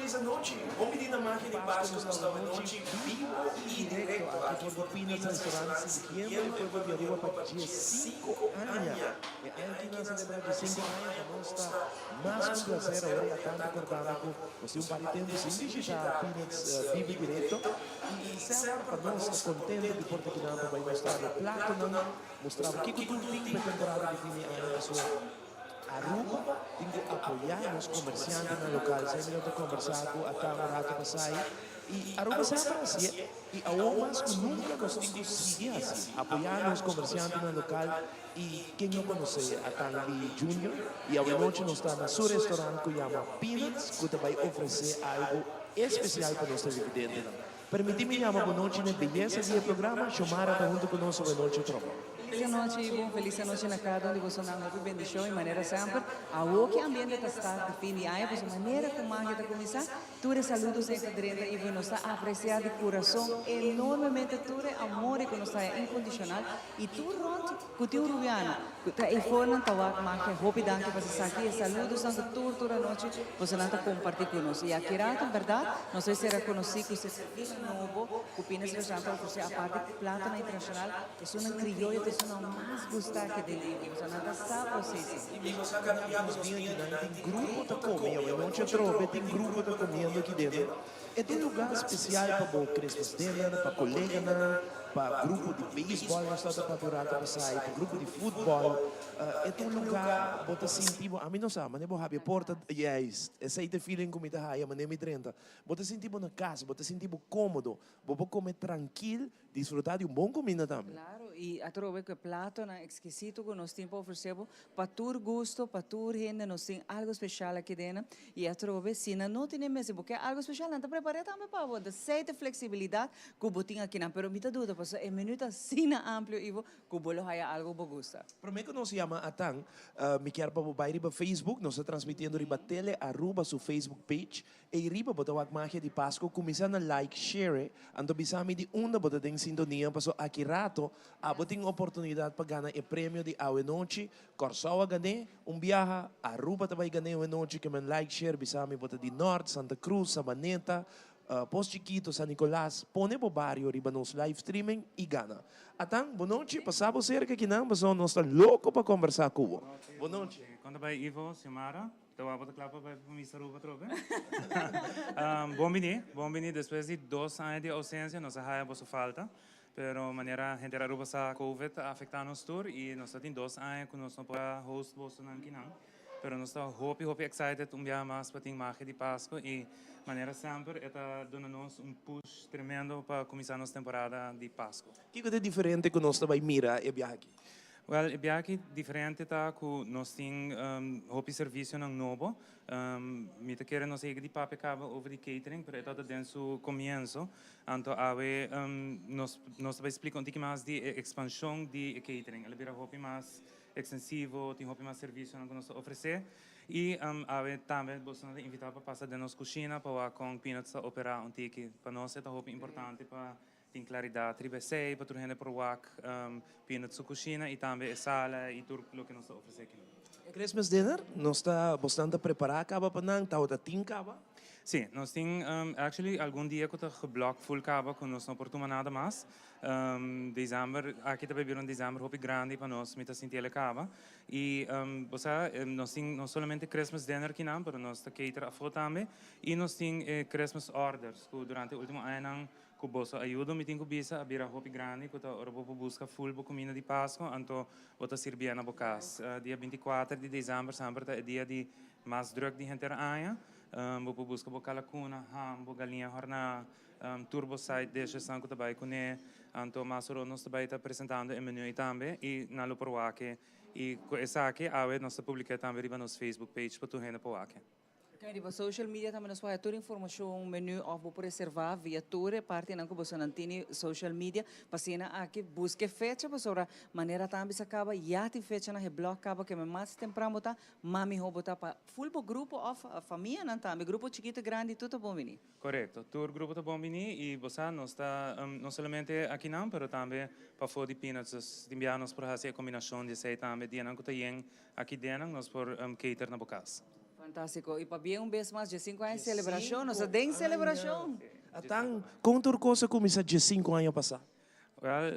esa noche. Hombre de magia de Pascua nos estaba noche vivo y directo aqui por Peanuts Restaurante siguiendo el pueblo de Aruba para 5 años. E anche na celebrar de 5 anos, para nós está mais um prazer agora e tanto acordado nós temos um tempo sem visitar Peanuts vivo e direto e sempre para nós está contente de porta que não vai mostrar o plato não mostrar o que tu tem para temporada que tem aí pessoa Aruba tem que apoiar os comerciantes no local. Sempre eu estou conversando até um rato para sair. E Aruba sempre assim. E a mais que nunca nós temos que seguir assim. Apoiar os comerciantes no local. E quem não conhece a Tanli Junior. E a noite nós estamos no seu restaurante que chama Peanuts, que vai oferecer algo especial para nós televidentes. Permita-me chamar boa noite na beleza do programa. Chamara está junto conosco boa noite tropa. Feliz noite, bom feliz noite na casa onde você não vai bem show, de maneira sempre. A o que ambiente está estar de fim de ano, de maneira como a gente começar. Tudo saludos entre drenta e vai nos apreciar de coração enormemente tudo amor que nos é incondicional e tudo ronto com o teu rubiano. E forma tawak magia, hope danke para estar aqui. Saludos ante toda a noite, você não está compartilhando conosco. E aqui rato, verdade, não sei se era conhecido que esse serviço novo, que o Pinas Restaurante oferece a parte plata internacional, é uma criolla, é uma mais gostar que dele. Você não está sabe vocês. E nós acabamos bem tem grupo de comida, eu não te trobe, tem grupo de comida aqui dentro. É um lugar especial para o Christmas dinner, para colega, para grupo de beisebol, nós estamos para durante a sair, para grupo de futebol. É um lugar, bota sentir, a mim não sabe, mas eu vou abrir a porta, yes, esse aí é feeling como está aí, mas eu me trenta. Bota sentir na casa, bota sentir cômodo, vou comer tranquilo, desfrutar de bom comida também. Claro, e a trove que prato na exquisito que nós temos oferecemos para todo gosto, para toda gente, nós temos algo especial aqui dentro. E a trove, se não tem mesmo, porque algo especial, não preparei também para você, aceita flexibilidade que o botinho aqui não, pero me dá dúvida, porque é menu assim amplo e que o bolo haya algo que gosta. Prometo que nós chama Atang, me quer para o bairro para Facebook, nós estamos transmitindo riba tele, arroba su Facebook page, e riba botar a magia de Páscoa, começando a like, share, ando bisami de onda botar em sintonia, para aqui rato, botem oportunidade para ganhar o prêmio de Aue Noite, Corsau a ganhar, viaje, Aruba também ganhar Aue Noite, que me like, share, bisami botar de Norte, Santa Cruz, Sabaneta, Post Chiquito, San Nicolás, pone o barrio riba nos live streaming e gana. Atang, boa noite, passava cerca aqui não, mas nós estamos loucos para conversar com o. Boa noite. Quando vai Ivo, Simara, então a bota clapa vai para Mr. Ruba trobe. Bom bem, depois de 2 anos de ausência, nós há a falta. Pero maneira gente Aruba sa COVID afecta nos tour e nós temos 2 anos que nós não podemos host você não aqui não. Pero nós estamos hope excited dia mais para ter magia de Páscoa e maneira sempre está dando-nos push tremendo para começar nossa temporada de Páscoa. O que é diferente que nós estamos mira e viajar aqui? Well, o viaje diferente está que nós temos hope serviço novo. Me te quero nós ir de papo acaba over de catering, pero está dentro do começo. Então, nós vai explicar um pouco mais de expansão de catering. Ele vira hope mais extensivo, tem hope mais serviço que nós oferecer. E também você nos invitar para passar da nossa cozinha para com Peanuts operar um pouco. Para nós é hope importante para tem claridade, tribesei, para turhene por wak, Peanuts su cozinha e também a sala e tudo o que nós oferecemos aqui. Christmas dinner, nós está bastante preparado acaba para não, está tem acaba? Sim, nós temos actually algum dia que está geblock full acaba com nós não portuma nada mais. Dezembro, aqui também viram dezembro hope grande para nós, me tá sentindo acaba. E você nós temos não somente Christmas dinner aqui não, mas nós está cater a foto também e nós temos Christmas orders que durante o último ano que você ajuda me tem que bisa a bira hope grande que tá ora vou buscar full para comida de Páscoa, então vou tá servir na bocas. Dia 24 de dezembro sempre é dia de mais druk de gente aia. Vou buscar bocala cuna, ham, galinha horna, turbo side dishes que também com então mas nós também está apresentando o menu também e na lo provaque e essa aqui nós publica também riba nos Facebook page para tu gente provaque. Kijk, die social media também nos vai toda informação, menu of vou reservar via toda parte não que você não tem social media, passina aqui busque fecha para sobre maneira também se acaba já tem fecha na blog acaba que mais temprano botar mami ho botar para full grupo of família não também grupo chiquito grande tudo bom venir. Correto, todo grupo tá bom venir e você não está não somente aqui não, mas também para fora de Peanuts, enviar-nos para fazer a combinação de sei também dia não que tá aqui dentro nós por cater na bocas. Fantástico. E para bien vez mais de 5 anos de celebração, nossa den celebração. Atang, contur cosa começa de 5 anos passar? Well,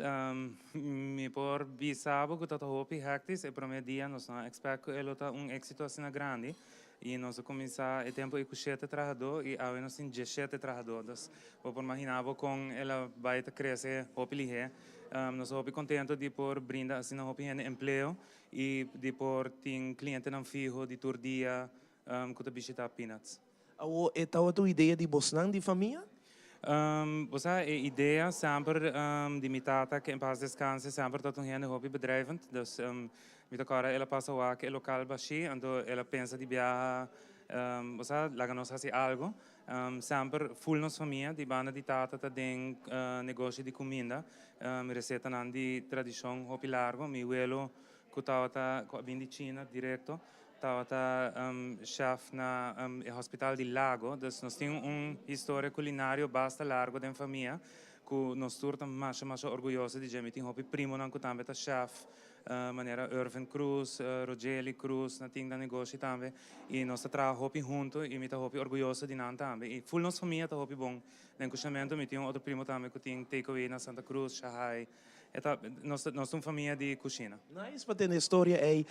mi por bisabo que tata hopi hectis e prome dia nós não expect que ele tá êxito assim grande e nós começar o tempo e com 7 trabalhador e agora nós tem 17 trabalhadores. Vou imaginava com ela vai crescer hopi lihe. Nós hopi contento de por brindar assim hopi emprego e de por ter cliente não fijo de tur dia que visitar Peanuts. Esta é a tua ideia de Bosnan de família? Você a ideia sempre de minha tata que em paz descanse sempre dat um hele hobby bedrijvend. Dus minha cara ela passa lá que é local baixi, então ela pensa de viajar, você lá nós fazer algo. Sempre full nos família de banda de tata tá tem negócio de comida, receita nan de tradição hobby largo, mi abuelo que tava vindo de China direto. Estava chef na hospital de Lago, dus nós temos história culinária bastante larga da família, que nós estamos mais orgulhosos de gente, tem o primo não que também é chef, maneira Irvin Cruz, Rogeli Cruz, na tinha negócio também, e nós trabalhamos juntos e me tá orgulhoso de nós também, e full nossa família tá bom, no cruzamento me tem outro primo também que tem takeaway na Santa Cruz, Shanghai. Nós somos uma família de cozinha. Nice, para ter a história é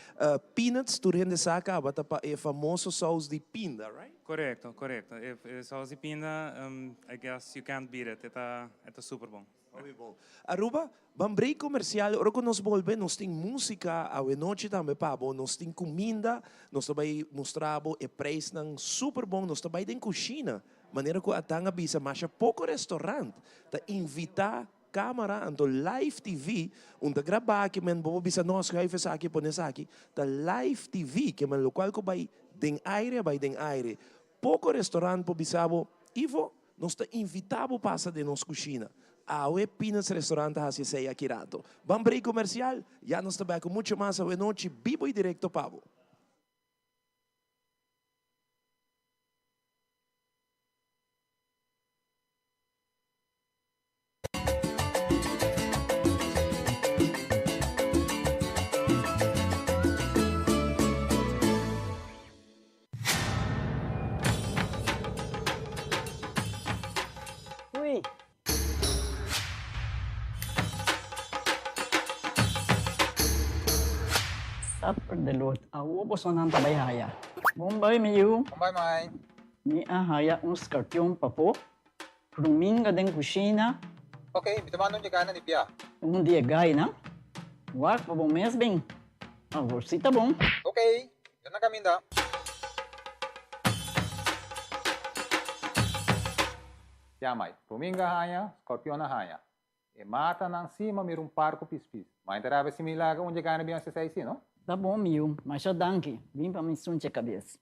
Peanuts, tu rende saca, é famoso sauce de pinda, right? Correto. Sauce de pinda, I guess you can't beat it. É super bom. Muito bom. Aruba, bambrei comercial, ora que nós volvemos, nós temos música, a noite também, pabo, nós temos comida, nós também mostramos o preço super bom, nós também temos cozinha, maneira que a tanga bisa, mas pouco restaurante, tá invitar câmera, então live TV, onde gravar que men bobo bisa nós que faz aqui pones aqui, da live TV que men local que vai den aire, pouco restaurante po bisabo, Ivo, nós tá invitado passa de nos cozinha. A Peanuts restaurante assim sei aqui rato. Vamos break comercial, já nós tá com muito mais a noite vivo e direto pavo. Upper the load. Awo po sa nang tabayhaya. Bombay miyu. Bombay mai. Ni ahaya un scorpion papo. Pruminga den kusina. Okay, bitamano niya ka na ni Pia. Un dia gay na. Wak pa bong mes bing. Agorsita bong. Okay, yan na kami da. Pia mai. Pruminga haya, scorpion na haya. E mata nang cima mir um parco pispis. Mas interava se milaga onde ganha bem essa aí, não? Tá bom, miu. Mas já danke. Vim pra me sunte a cabeça.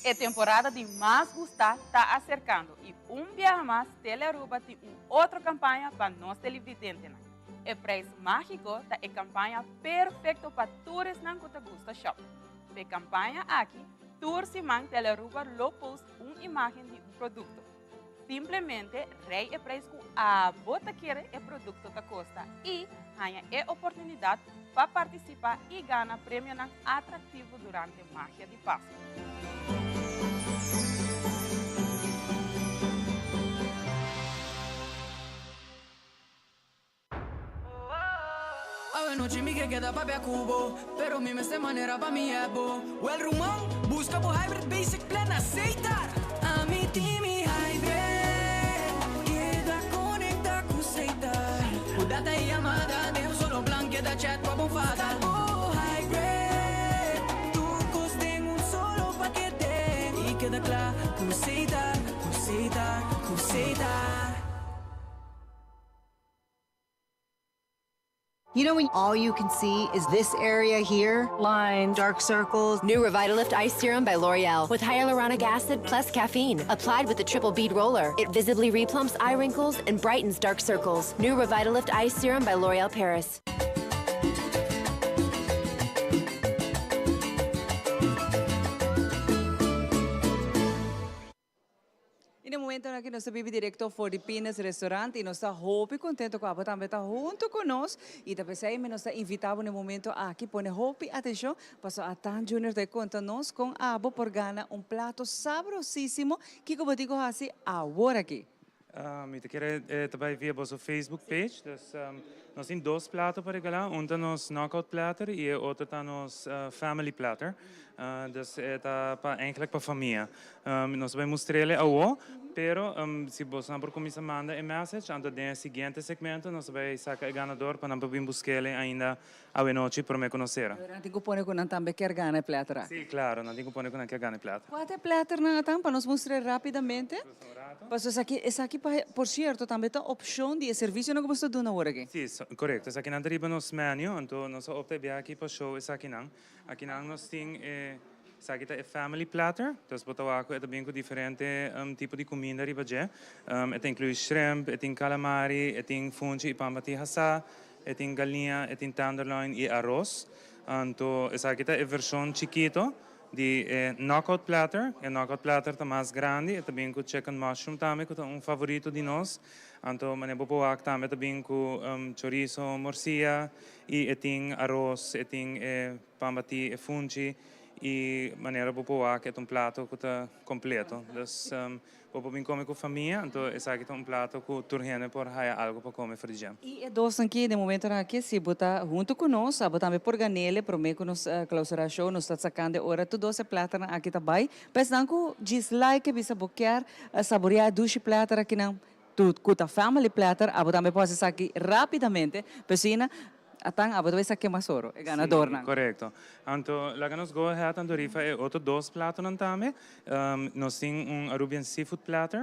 A temporada de mais gostar está acercando e dia mais Telearuba tem outra campanha para nós televidentes. O preço mágico é a campanha perfeita para todos que gostam shop. A campanha aqui, todos se mantém Telearuba lopos imagem de produto. Simplesmente rei o preço que a bota quer o produto da costa e ganha a oportunidade para participar e ganhar prêmio atrativo durante a magia de Páscoa. Noche mi que queda papi a cubo, pero mi me se manera pa mi ebo. O el rumón, busca por hybrid basic plan aceitar. A mi team hybrid, queda conecta com aceitar. Cuidado e amada, dejo solo plan, queda chat com a bufada. Oh hybrid, tu costen solo paquete. E queda claro, com aceitar, com aceitar, com aceitar. You know when all you can see is this area here? Lines, dark circles. New Revitalift Eye Serum by L'Oreal with hyaluronic acid plus caffeine. Applied with the triple bead roller, it visibly replumps eye wrinkles and brightens dark circles. New Revitalift Eye Serum by L'Oreal Paris. momento aqui nós estamos direto for the Pinas restaurante e nós estamos hope contento com a Abo também está junto conosco e também sei que nós estamos invitados no momento aqui põe hope atenção para a Tan Junior de conta-nos com a Abo por ganhar prato sabrosíssimo que como digo assim agora aqui. Ik quero também ver a Facebook page. Dus, nós temos dois pratos para regalar. Um é nosso knockout platter e o outro é nosso family platter. Dus é eigenlijk para a família. Nós vamos mostrar ele ao pero se você não por começar a mandar um message, antes do seguinte segmento, nós vamos sacar o ganador para não buscar ele ainda à noite para me conhecer. Não tem que pôr com também quer ganhar platter. Sim, claro, não tem que pôr com quer ganhar platter. Qual é platter na para nós mostrar rapidamente? Mas essa aqui, por certo, também tem opção de serviço não gosto de uma hora aqui. Sim, correto. Essa aqui não arriba nos menu, então nós optamos aqui para show essa aqui não. Aqui não nós temos essa aqui é family platter, então botar aqui é também com diferente tipo de comida riba já. Tem inclui shrimp, tem calamari, tem fungi e pambati hassa, tem galinha, tem tenderloin e arroz. Então essa aqui é a versão chiquito de knockout platter. O knockout platter é mais grande, também com chicken mushroom também, que é favorito de nós. Então, mané bobo ak também com chorizo, morcilla e tem arroz, tem pambati e fungi e maneira bobo ak é prato que está completo. Então, bobo bem come com a família, então esse aqui é prato que turhene por haya algo para comer frigem. E dois aqui, de momento aqui, se botar junto conosco, botar também por ganele, para mim que nos clausura show, nos está sacando hora tudo esse plato aqui também. Pensando que dislike bisa boquear saborear duche plato aqui não. Tu kuta family platter, abo também pode ser aqui rapidamente, pesina atang abo vai saque mais ouro, é ganador não. Correto. Então, lá que nós go ahead and rifa é outro dois pratos não também. Nós temos Arubian seafood platter,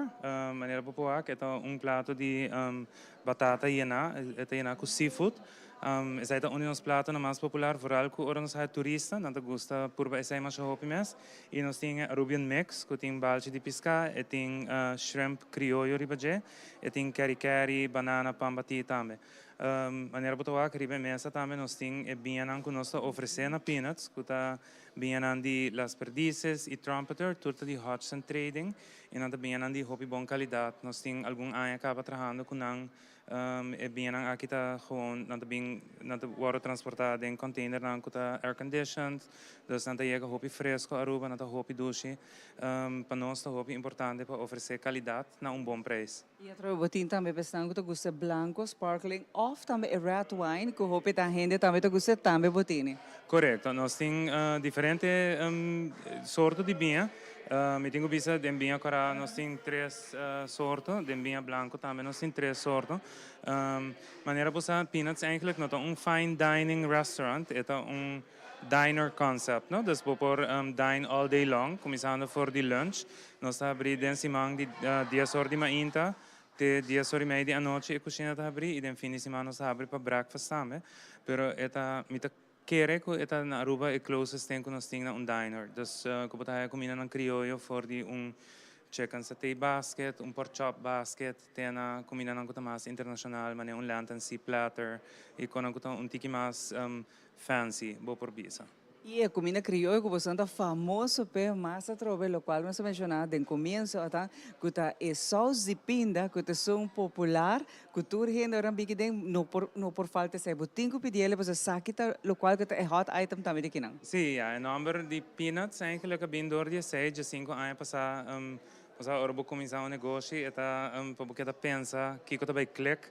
maneira popular que é prato de batata iena, é iena com seafood. Esse é um dos pratos mais populares, vooral com os turistas, não te gusta por esse é mais hopi mes. E nós temos Arubian mix, que tem balde de pesca, e tem shrimp criollo ribaje, e tem kari banana pambati também. Maneira boa que riba mesa também nós temos bianan que nós oferecendo peanuts, que tá bianan de Las Perdices e Trumpeter, tudo de Hodgson Trading, e nada bianan de hopi bom qualidade. Nós temos algum ano acaba trabalhando com nang bianan aqui tá gewoon nada worden transportado em container nang que tá air conditioned, dus nada chega hopi fresco Aruba, nada hopi doce, para nós tá hopi importante para oferecer qualidade na bom preço. E outro botin também pensando que gosta branco, sparkling, off também red wine, que hopi tá rende também tu gosta também botini. Correto, nós temos diferentes sortes de vinho. Eu tenho visto de vinho agora nós temos três sortes, de vinho branco também nós temos três sortes. Maneira boa, Peanuts eigenlijk não fine dining restaurant, é diner concept, não? Dus por dine all day long, começando por de lunch, nós abrimos de 10 horas de manhã, de 10 horas e meia da noite a cozinha está abrir e de fim de semana nós abrimos para breakfast também, pero quero que na Aruba é closest thing que nós temos diner. Dus como está a comida na criollo for de chicken satay basket, pork chop basket, tem a comida na coisa mais internacional, mas é lantern sea platter e com a tiki mais fancy, boa por bisa. E a comida criolla que você está famoso pe massa trove, lo qual nós mencionamos no começo, tá? Que tá é só zipinda, que tá são popular, que tu rende orang bigden no por falta se botin que pedir ele você saque tá, lo qual que é hot item também de kinang. Sim, o número de peanuts eigenlijk bem dor de 6 a 5 anos passar ora vou começar negócio e tá porque tá pensa que tá vai click,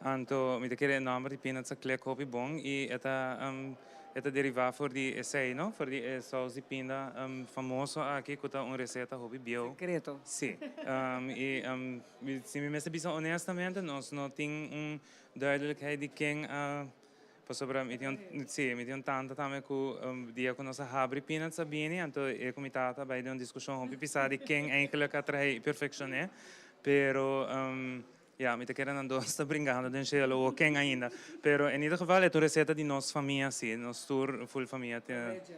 então me quer o número de peanuts a click hobby bom e é derivado for de essay, não? For de sauce de pinda famoso aqui que tá receita hobby bio. Secreto. Sim. E se me messa honestamente, nós não tem duidelijkheid de quem sobre me tem tanta também que dia que nós abri peanuts bem, então é comitata vai de uma discussão hobby pensar de quem eigenlijk atrai perfeccionar, pero Ja, me querendo está brincando, den cielo o quem ainda. Pero in ieder geval é a receita de nossa família, sim, nosso tour full família.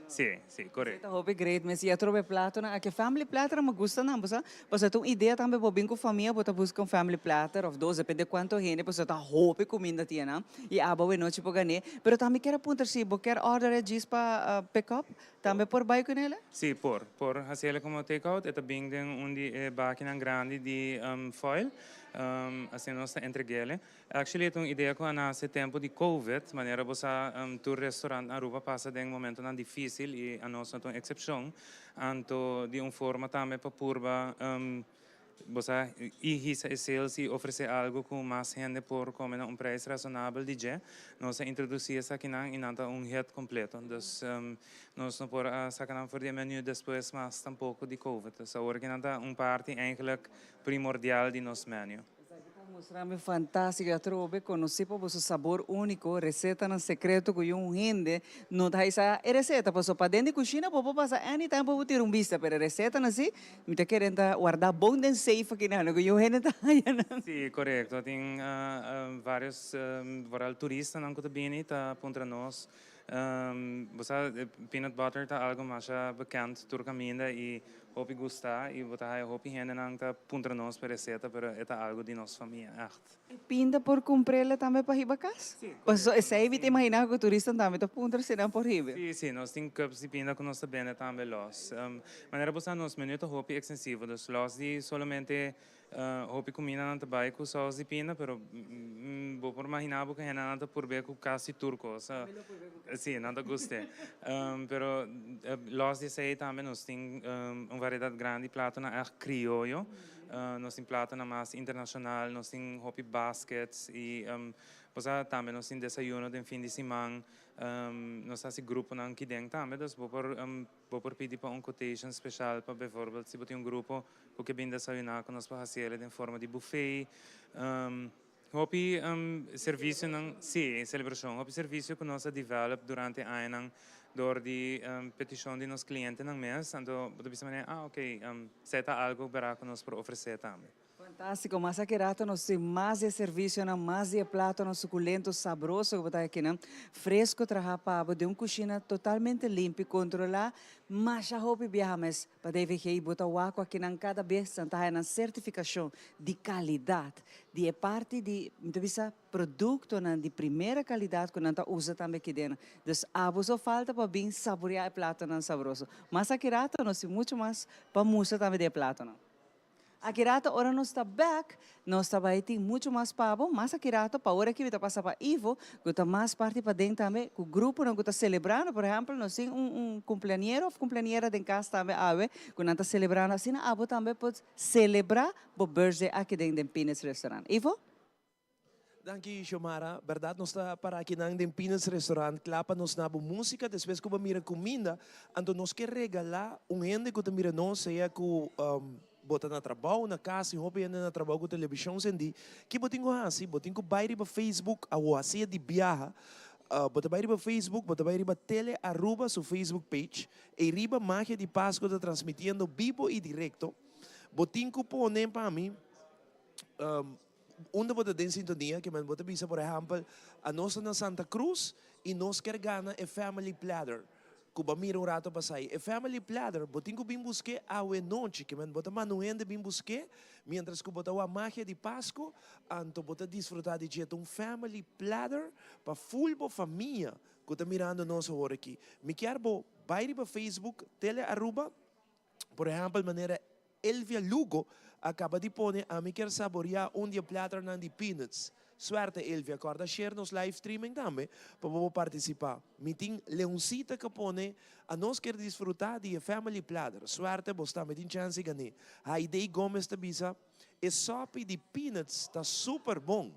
Sim, sim, correto. Tá hope great, mas ia trobe plato na que family platter me gusta não, você? Você tem ideia também para bem com família, bota busca family platter of 12, depende quanto gente, você tá hope comida tinha, não? E aba we noite para ganhar, pero também quer apontar se bo quer order é diz para pick up, também por bairro com ele? Sim, por hacerle como take-out, é também onde máquina grande de foil, assim nós entregamos. Actually, é uma ideia que nasce tempo de COVID, maneira você tour restaurante na Aruba passa de um momento não difícil e a nós não tem exceção, anto de uma forma também para purba você hisa sales e oferecer algo com mais gente por comer um preço razonável de je, nós introduzir essa aqui em nada hit completo. Então, nós não podemos sacar for de menu depois mas tampouco de COVID. Então, agora que nada parte eigenlijk primordial de nosso menu. Mostrame fantástico, eu trouxe, conheci para o sabor único, receita no secreto que um rende, não dá essa receita, passou para dentro de cozinha, para passar anytime para ter vista, mas receita assim, me está querendo guardar bom e safe aqui na que eu rende tá aí. Sim, correto. Tem vários turistas não que bem tá contra nós. Você peanut butter tá algo mais bekend door caminho e hoop gostar e você hoop gente não tá contra nós para receita, pero é algo de nossa família, echt. Pinta por comprarle também para riba casa? Sim. Você evita imaginar que o turista também tá contra se não por riba? Sim, sim, nós temos cups de pinta que nós também também los. Maneira você nos menus tá hoop extensivo, dos los de solamente hopi comida não trabalha com sós de pina, pero vou por imaginar que é nada por ver com quase turco, sim, nada gostei. Pero los de sei também nós tem uma variedade grande de prato na criollo, nós tem prato na mais internacional, nós tem hopi baskets e você também nós tem desayuno de fim de semana. Nós temos grupo na aqui dentro também, então vou por pedir para quotation especial para, por exemplo, se você tem grupo que vem desayunar com nós para fazer em forma de buffet, hopi serviço não, sim, celebração, hopi serviço que nós develop durante ano door die petição de nossos clientes no mês, então você pensa, ok, seta algo para que nós para oferecer também. Fantástico, mas aqui rato nós temos mais de serviço, mais de prato, suculento, saboroso, que botar aqui, fresco, trabalhado, de cozinha totalmente limpa, controlar, mas já roupa viajas para deve que botar o água aqui cada vez, santa na certificação de qualidade, de parte de, produto de primeira qualidade que nós usa também aqui dentro. Então, só falta para bem saborear o prato saboroso. Mas aqui rato nós temos muito mais para mostrar também de prato. Aqui rato, ora nós está back, nós está vai ter muito mais pavo, mas aqui rato, para hora que vai passar para Ivo, que está mais parte para dentro também, o grupo não está celebrando, por exemplo, nós temos cumpleañero ou cumpleañera de casa também, que não está celebrando, assim, abo também pode celebrar o birthday aqui dentro do Peanuts Restaurant. Ivo? Danke, Xiomara. Verdade, nós está para aqui na Peanuts Restaurant, clapa nos na música, depois que mira comida, então nós quer regalar gente que mira nós, seja que bota na trabalho, na casa, e roupa na trabalho com televisão, sendi, que botinho assim, botinho baile para Facebook, a assim de viaja, bota baile para Facebook, bota baile para tele, arroba su Facebook page, e riba magia de Páscoa está transmitindo vivo e direto, botinho põe para mim, onde bota em sintonia, que man bota bisa, por exemplo, a nossa na Santa Cruz, e nós quer ganhar a family platter. Kuba mira rato para sair. A family platter, botinho bem busque a noite, que man bota manuende bem busque, mientras que bota a magia de Páscoa, anto bota desfrutar de um family platter para full bo família que está mirando nós agora aqui. Me quer bo baile para Facebook, tele arroba, por exemplo, maneira Elvia Lugo acaba de pôr a me quer saborear dia platter na de peanuts. Suerte, Elvia, acorda share nos live streaming também para participar. Meeting Leoncita que põe a nós quer desfrutar de family platter. Suerte, você também tem chance de ganhar. Heidi Gomes da Bisa, e sopa de peanuts está super bom.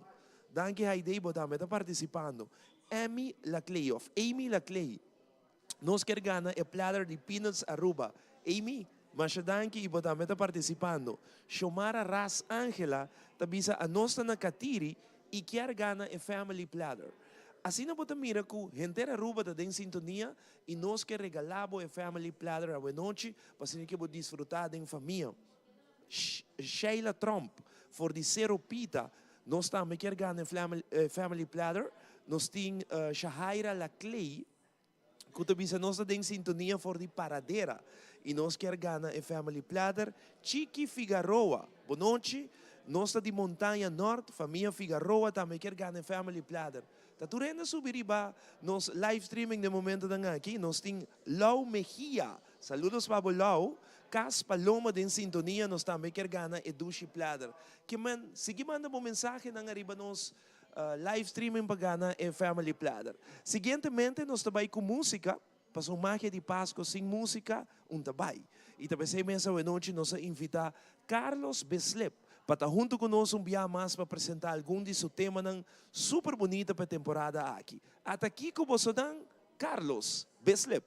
Danke, Heidi, você também está participando. Amy Laclay. Nós quer ganhar a platter de peanuts Aruba. Amy, mas danke e você também está participando. Xiomara Ras Angela, da Bisa, a nós está na Katiri, e quer ganhar a family platter. Assim não pode mirar que gente Aruba está em sintonia e nós quer regalar a family platter a noite para que você desfrutar da família. Sheila Trump, for de Zero Pita, nós também quer ganhar family platter, nós tem Shahaira La Clay, que também nós tem sintonia for de paradeira, e nós quer ganhar family platter, Chiqui Figueroa, boa noite, nós de Montanha Norte, família Figueroa também quer ganhar family platter. Tá tu renda subir ba nos live streaming de momento da aqui, nós tem Lau Mejia, saludos para Lau, Cas Paloma de sintonia, nós também quer ganhar Edushi platter. Que man, sige manda mo mensagem na arriba nos live streaming pagana e family platter. Seguintemente, nós também com música, para uma magia de Páscoa sem música, tabay. E também sei mesa de noite, nós invita Carlos Beslep, para junto conosco dia mais para apresentar algum de seu tema super bonita para a temporada aqui. Até aqui com você, Carlos Beslep.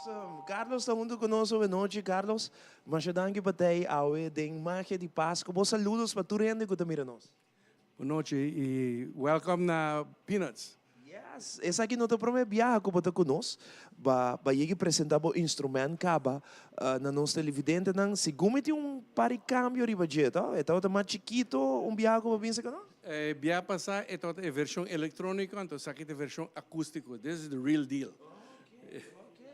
Awesome. Carlos, está junto conosco hoje noite, Carlos. Mas eu danke para ti, awe, den magia de Páscoa. Bom saludos para tu gente que está mirando nós. Boa noite e welcome na Peanuts. Yes, essa aqui não te promete viajar com você conosco. Ba ir apresentar o instrumento caba na nossa televidente não. Se gomete par de cambio de budget, então é mais chiquito viajar com você conosco. Viajar passar é toda a versão eletrônica, então aqui é a versão acústica. This is the real deal.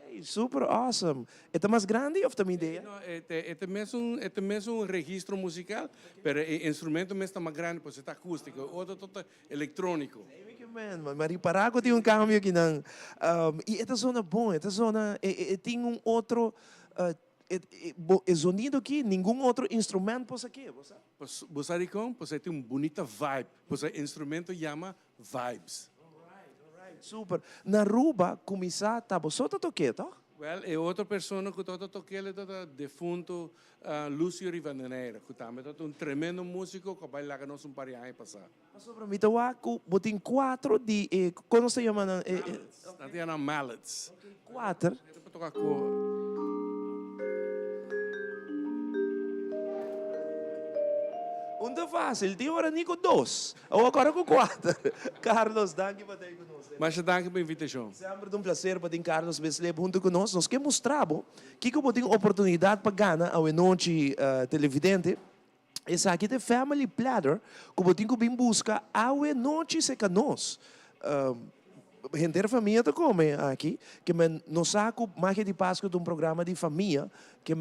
Okay, super awesome. É mais grande ou também ideia? Não, é mesmo registro musical, mas o instrumento mesmo está mais grande, pois é acústico, outro todo eletrônico. Mas reparar que tem cambio aqui não. E esta zona bom, esta zona tem outro sonido aqui, nenhum outro instrumento possa aqui, Você sabe como? Você tem bonita vibe, pois o instrumento chama vibes. Alright, super. Na Aruba, começar, tá você toqueta? Well, é outra pessoa que está tocando é o defunto Lúcio Rivadeneira, que também é tremendo músico que vai lá nós par de anos passar. Sobre mim, eu botem 4 de, como se chama? Não mallets. 4. Para tocar com Não fácil, tem hora nem com 2, ou agora com 4. Carlos, danke para ter conosco. Mas danke pela invitação. Sempre um prazer para ter Carlos Besleb junto conosco. Nós queremos mostrar que eu tenho oportunidade para ganhar a noite televidente. Essa aqui é Family Platter, que eu tenho que buscar a noite se conosco. Gente da família está come aqui, que nós saco magia de Páscoa de programa de família, que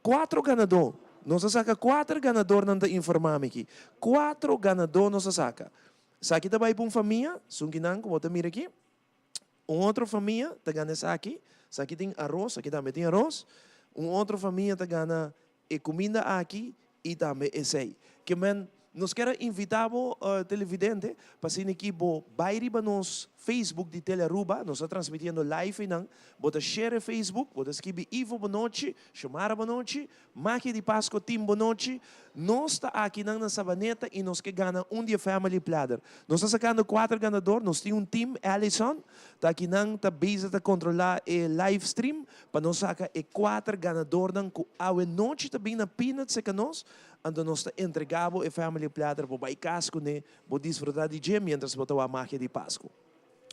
4 ganadores. Nós saca 4 ganadores não informar aqui. 4 ganadores nós saca. Aqui também para uma família, sunginan, como você mira aqui. Outra família está ganhando essa aqui. Aqui tem arroz, aqui também tem arroz. Outra família está ganhando comida aqui e também esse aí. Que nós queremos invitar o televidente para ser aqui para bairro para nos Facebook de Telearuba, nós estamos transmitindo live não, bota share Facebook, bota escrever Ivo Bonotti, chamar Bonotti, Magia de Páscoa Team Bonotti, nós está aqui na Sabaneta e nós que ganha dia Family Platter. Nós estamos sacando 4 ganadores, nós temos team Allison, está aqui não, está busy a controlar o live stream, para nós sacar 4 ganadores não, que a noite também na Peanuts que nós, então nós entregamos a Family Platter para o casco, né, para desfrutar de dia, mientras botar a Magia de Páscoa.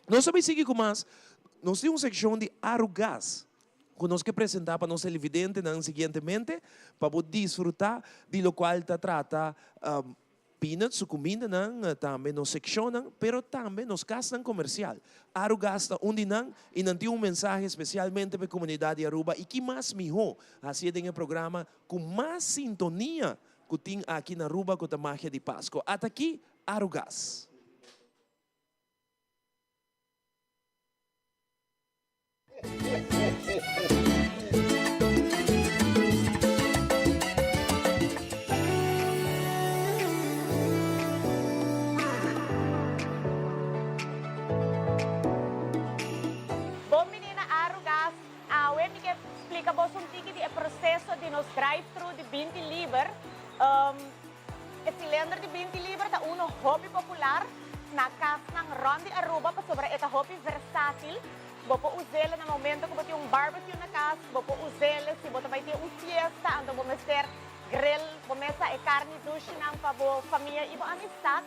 Nós também seguimos com mais. Nós temos uma secção de Arugás, que nós queremos apresentar para nós televidentes seguintemente, para poder desfrutar de lo qual trata peanuts, comida, também nos secção, pero também nos casas comercial. Arugás onde não, e não tem mensagem especialmente para a comunidade de Aruba, e que mais melhor, assim tem um programa com mais sintonia que tem aqui na Aruba com a Magia de Páscoa. Até aqui, Arugás. Bom, menina Arugás, a web que explica vos um tique de processo de nos drive-thru de 20 libras. O cilindro de 20 libras é um hobby popular na casa ng Ron de Aruba, para sobre esta hobby versátil. Você pode usá-la no momento que você tem barbecue na casa, você pode usá-la se você vai ter fiesta, então você ter grill, você ter carne sushi para a família e a amistad.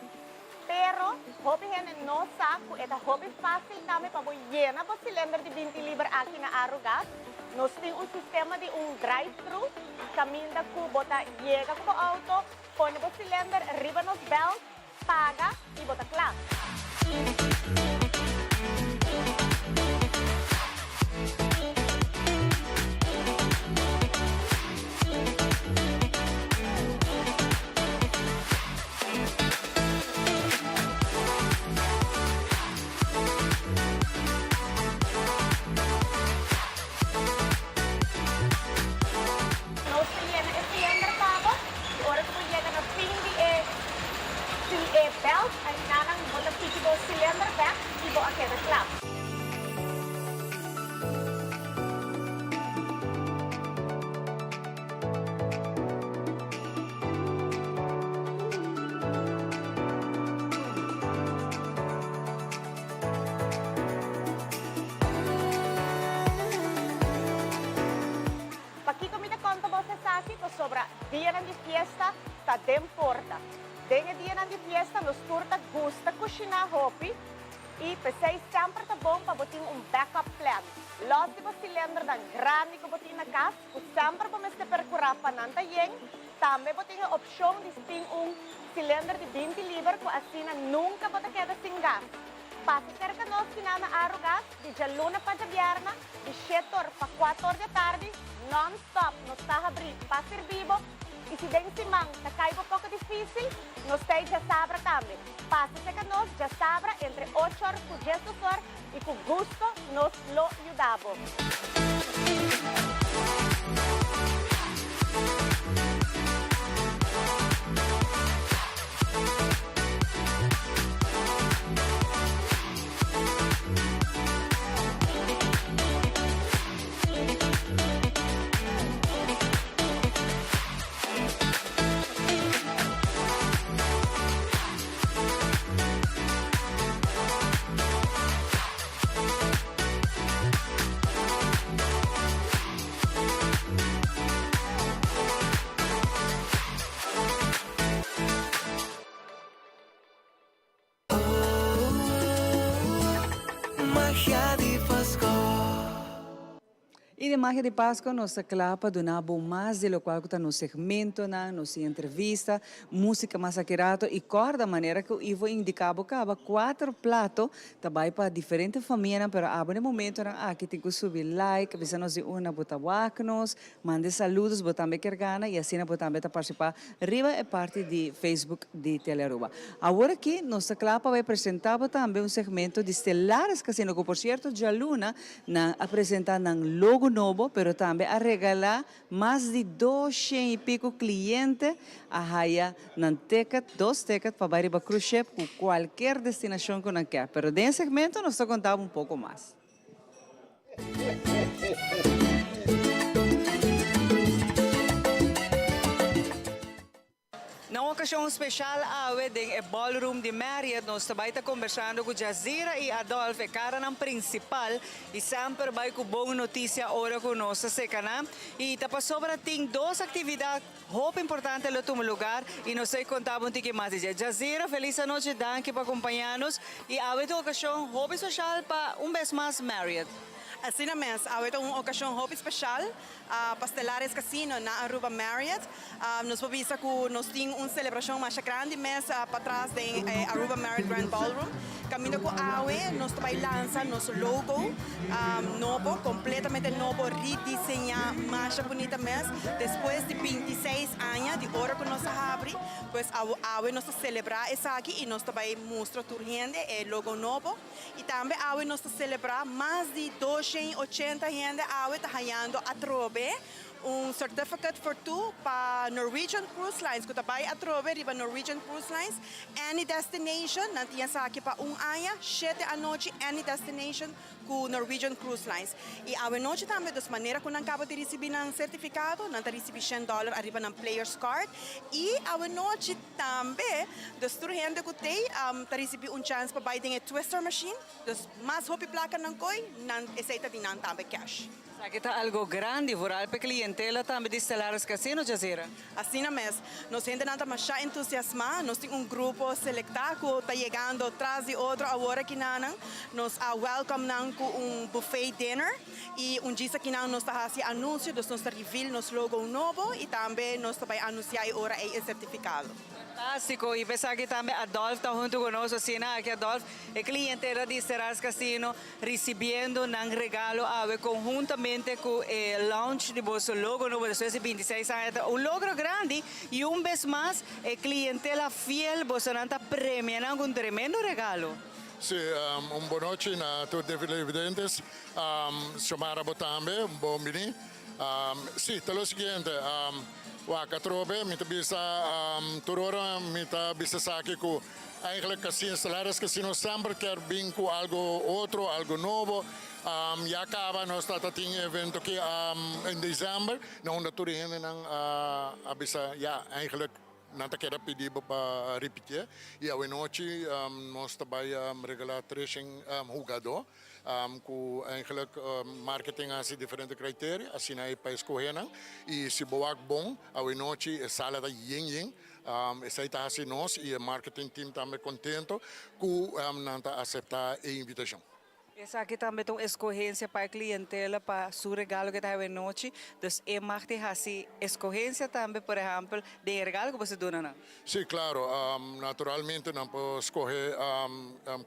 Pero, hobby não saco, esta hobby fácil também para llenar o cilindro de 20 libras aqui na Arugás. Nós temos sistema de drive-thru, caminho da você chega com o auto, põe o cilindro, arriba nos belt, paga e bota claro. Belt, ay nanang mo na cylinder back. dia de fiesta está bem porta. Dengue dia de fiesta, nos turta gusta cozinhar hopi e pensei sempre tá bom para botar backup plan. Los de cilindro dan grande que botar na casa, que sempre vamos te percurar para nanta yen. Também botar a opção de ter cilindro de 20 libras, que assim nunca bota queda sem gás. Passa cerca nós que na Arugas, de luna para viernes, de 7 horas para 4 horas da tarde, non-stop, nos está abrindo para ser vivo. E se tem simão, tá cai um pouco difícil, nós temos já sabra também. Passa cerca nós já sabra entre 8 horas por 10 horas e com gosto nós lo ajudamos. E de Magia de Páscoa, nossa clapa donava mais de lo qual está no segmento, na nossa entrevista, música massacrado e corda maneira que o Ivo indicava que há 4 pratos, também para diferentes famílias, mas há um momento que tem que subir like, você nos una bota nos, mande saludos, botar também quer gana e assim botar também participar. Riba é parte de Facebook de Telearuba. Agora aqui, nossa clapa vai apresentar também segmento de Estelares Casino, que por certo, já Luna apresenta um logo novo, pero também a regalar mais de 200 e pico clientes a Haya nan ticket, 2 tickets para ir para cruise ship com qualquer destinação que não quer. Pero nesse segmento nós contamos pouco mais. Na ocasião especial, a Ballroom de Marriott, nós também estamos conversando com Jazira e Adolfo, cara na principal, e sempre vai com boa notícia agora com nossa secana. E tá sobre tem 2 atividades muito importantes no teu lugar, e nós sei contar um pouquinho mais de Jazira. Feliz noite, danke por acompanhar-nos. E a ocasião, muito especial para vez mais Marriott. Assim mesmo, é uma ocasião muito especial para Estelares Casino na Aruba Marriott. Nós vamos ver que nós temos uma celebração mais grande para trás da Aruba Marriott Grand Ballroom. Caminho com a nós também lançamos nosso logo novo, completamente novo, redesenhado, mais bonito mesmo. Depois de 26 anos de hora que nós abrimos, pois nós celebramos isso aqui e nós também mostramos para a gente o logo novo. E também nós celebramos mais de 280 gente está ganhando a trobe certificate for two para Norwegian Cruise Lines. Que também a trobe riba Norwegian Cruise Lines. Any destination, nantiyan sa aqui para aya, 7 a noite, any destination com Norwegian Cruise Lines. E a noite também, das maneiras que não acaba de receber um certificado, não está recebendo $100 arriba ng player's card. E a noite também, das turhende que tem, está recebendo chance para buying a twister machine. Das mas hopi placa ng koi, não aceita din ang também cash. Aqui está algo grande, voral para clientela também de Estelares Casino, Jazira. Assim mesmo, nós ainda não estamos já entusiasmados, nós temos grupo selectado que está chegando atrás de outro agora que nós welcome com buffet dinner e dia que nós está fazendo anúncio, nós está reveal nosso logo novo e também nós também anunciar agora o certificado. Fantástico, e pensar que também Adolfo está junto conosco, assim, que Adolfo é clientela de Estelares Casino, recebendo um regalo conjuntamente com o launch de vosso logo novo después de 26 anos. Logro grande e vez mais, é clientela fiel, você não está premiando com tremendo regalo. Sì, buona notte a tutti i televidentes. Somara Botambe, Bombini. Sì, te lo seguinte, katrobe, mita bisa turora, mita bisa saki ku eigenlijk casino Estelares Casino sempre quer vir com algo outro, algo novo. Já acaba nós tatating evento que em dezembro, na onda turien ng abisa, ja eigenlijk nata quer pedir para repetir. E a noite nós também regalar 3 jogador. com eigenlijk marketing assim diferente criteria, assim aí para escolher não. E se boa bom, a noite sala da yin. Essa está assim nós e o marketing team também contento com não aceitar a invitação. Essa aqui também tem escorrência para a clientela, para o regalo que está à noite. Então, é mais de escorrência também, por exemplo, de regalo que você dá, não? Sim, claro. Naturalmente, não podemos escolher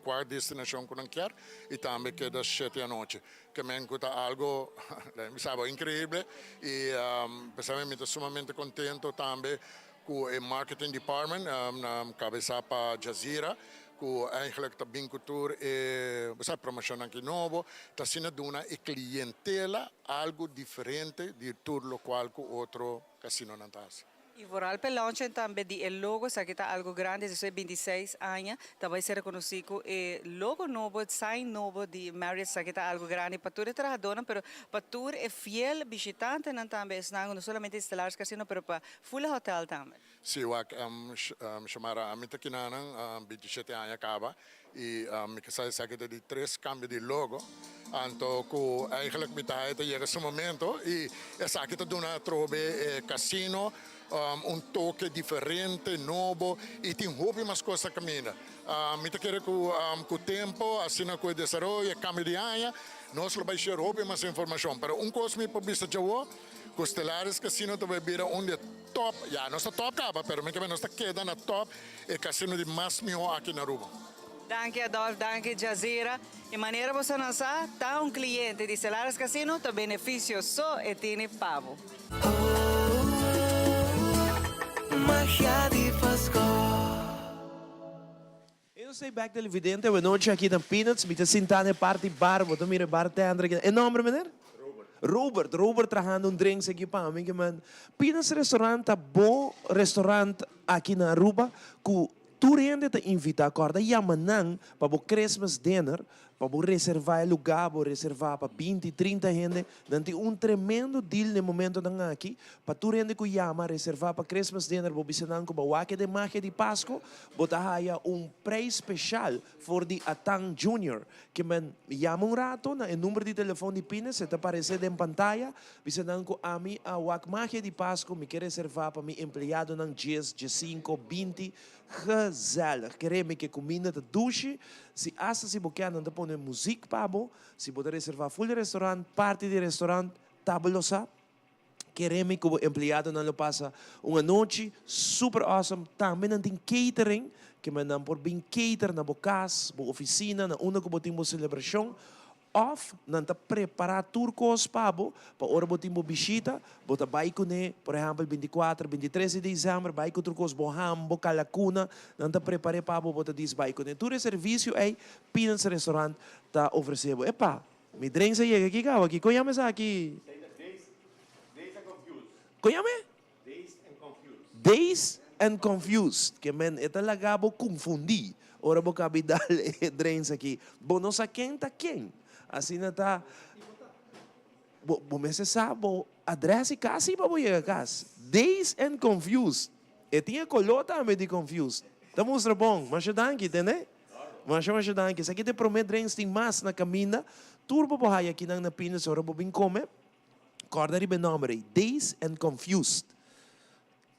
qual destinação que não quer e também que das 7 da noite. Que me encuta algo, sabe, incrível e pessoalmente sumamente contento também com o marketing department, na cabeça para Jazeera. Que eigenlijk de bincultuur e promoção aqui novo, está sendo dona e clientela algo diferente de tudo lo qual que outro casino não faz. E voral para launch também de logo, isso aqui está algo grande, isso é 26 anos, também ser reconhecido o logo novo, sign novo de Marriott, isso aqui está algo grande para todos os trabalhadores, mas para todos é fiel visitante também, não somente Stellaris Casino, mas para full hotel também. Sim, eu chamara a minha kinanang 27 anos acaba e me casei aqui de 3 cambios de logo. Então, que eigenlijk me tá aí chega esse momento e essa aqui está dando trove casino toque diferente, novo e tem hobby mais coisas caminha. Me tá querendo com o tempo, assim com o desenvolvimento, cambio de ano, nós vamos ter hobby mais informação. Pero coisa me pode ser jawo, com Stellaris Casino também vira onde top, já não está top capa, pero me não está queda na top e casino de mais melhor aqui na Aruba. Danke Adolfo, danke Jazeera. De maneira você não sabe, está cliente de Stellaris Casino, tem benefício só e tem pago. Magia de Pasco. Eu sei back televidente, eu noite aqui na Peanuts, me sentando na parte bar, vou tomar bartender aqui. É nome, menino? Robert trabajando drinks aqui para mim, man. Peanuts restaurante, bom restaurante aqui na Aruba, que tu rende te invita a corda yamanang para o Christmas dinner, para reservar lugar, para reservar para 20, 30 gente, dan tem tremendo deal no momento da aqui, para tu rende que yama reservar para Christmas dinner, para bisanan ko ba wake de magia de Páscoa, bota haya preço especial for the Atang Junior, que man yama rato na número de telefone de Pinas, se te aparecer em pantalla, bisanan ko ami a wak magia de Páscoa, me quer reservar para mi empregado ng 10, 15, 20, gezellig. Queremos que comida de douche, se assa se boquear não põe música para bo, se pode reservar full restaurante, parte de restaurante, tabulosa. Queremos que o empregado não passa uma noite super awesome. Também não tem catering, que mandam por bem cater na casa, na oficina, na uma que botimos celebração. Of, nanta preparar turcos pabo, para hora botimos visita, bota baiko ne, por exemplo, 24, 23 de dezembro, baiko turcos boham, boca lacuna, nanta preparar pabo, bota diz baiko ne. Tudo serviço é Peanuts Restaurant tá oferecendo. Epa, me drinks aí aqui, aqui, conhame essa aqui? Days and Confused. Conhame? Days and Confused. Days and Confused, que men, ita lagabo confundi. Ora boca bidal drinks aqui. Bono sa quem tá quem? Assim não está. Você sabe, adresse casa para chegar a casa. Days and Confused. E tinha colota também de Confused. Tá mostra bom, mas danke, né? Mas danke. Isso aqui te promete drinks tem mais na caminha. Turbo para aqui na Pinas, ora bem comer. Corda de nome Days and Confused.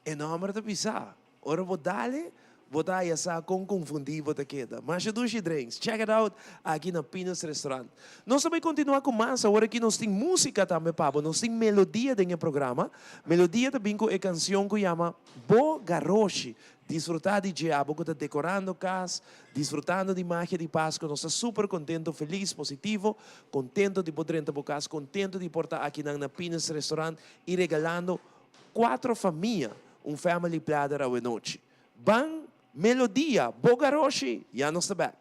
E nome de pisar. Ora vou dar-lhe. Botar essa com confundir, botar queda. Mas dushi drinks, check it out aqui na Peanuts Restaurant. Nós também continuamos com mais, agora que nós temos música também, Pablo. Nós temos melodia dentro do programa. Melodia também com a canção que chama Bo Garoshi. Desfrutar de diabo que está decorando casa, desfrutando de magia de Páscoa. Nós estamos super contentos, feliz, positivo, contento de poder entrar para casa, contento de portar aqui na Peanuts Restaurant e regalando 4 famílias, family platter à noite. Bang melodia, Bogaroshi, já não está back.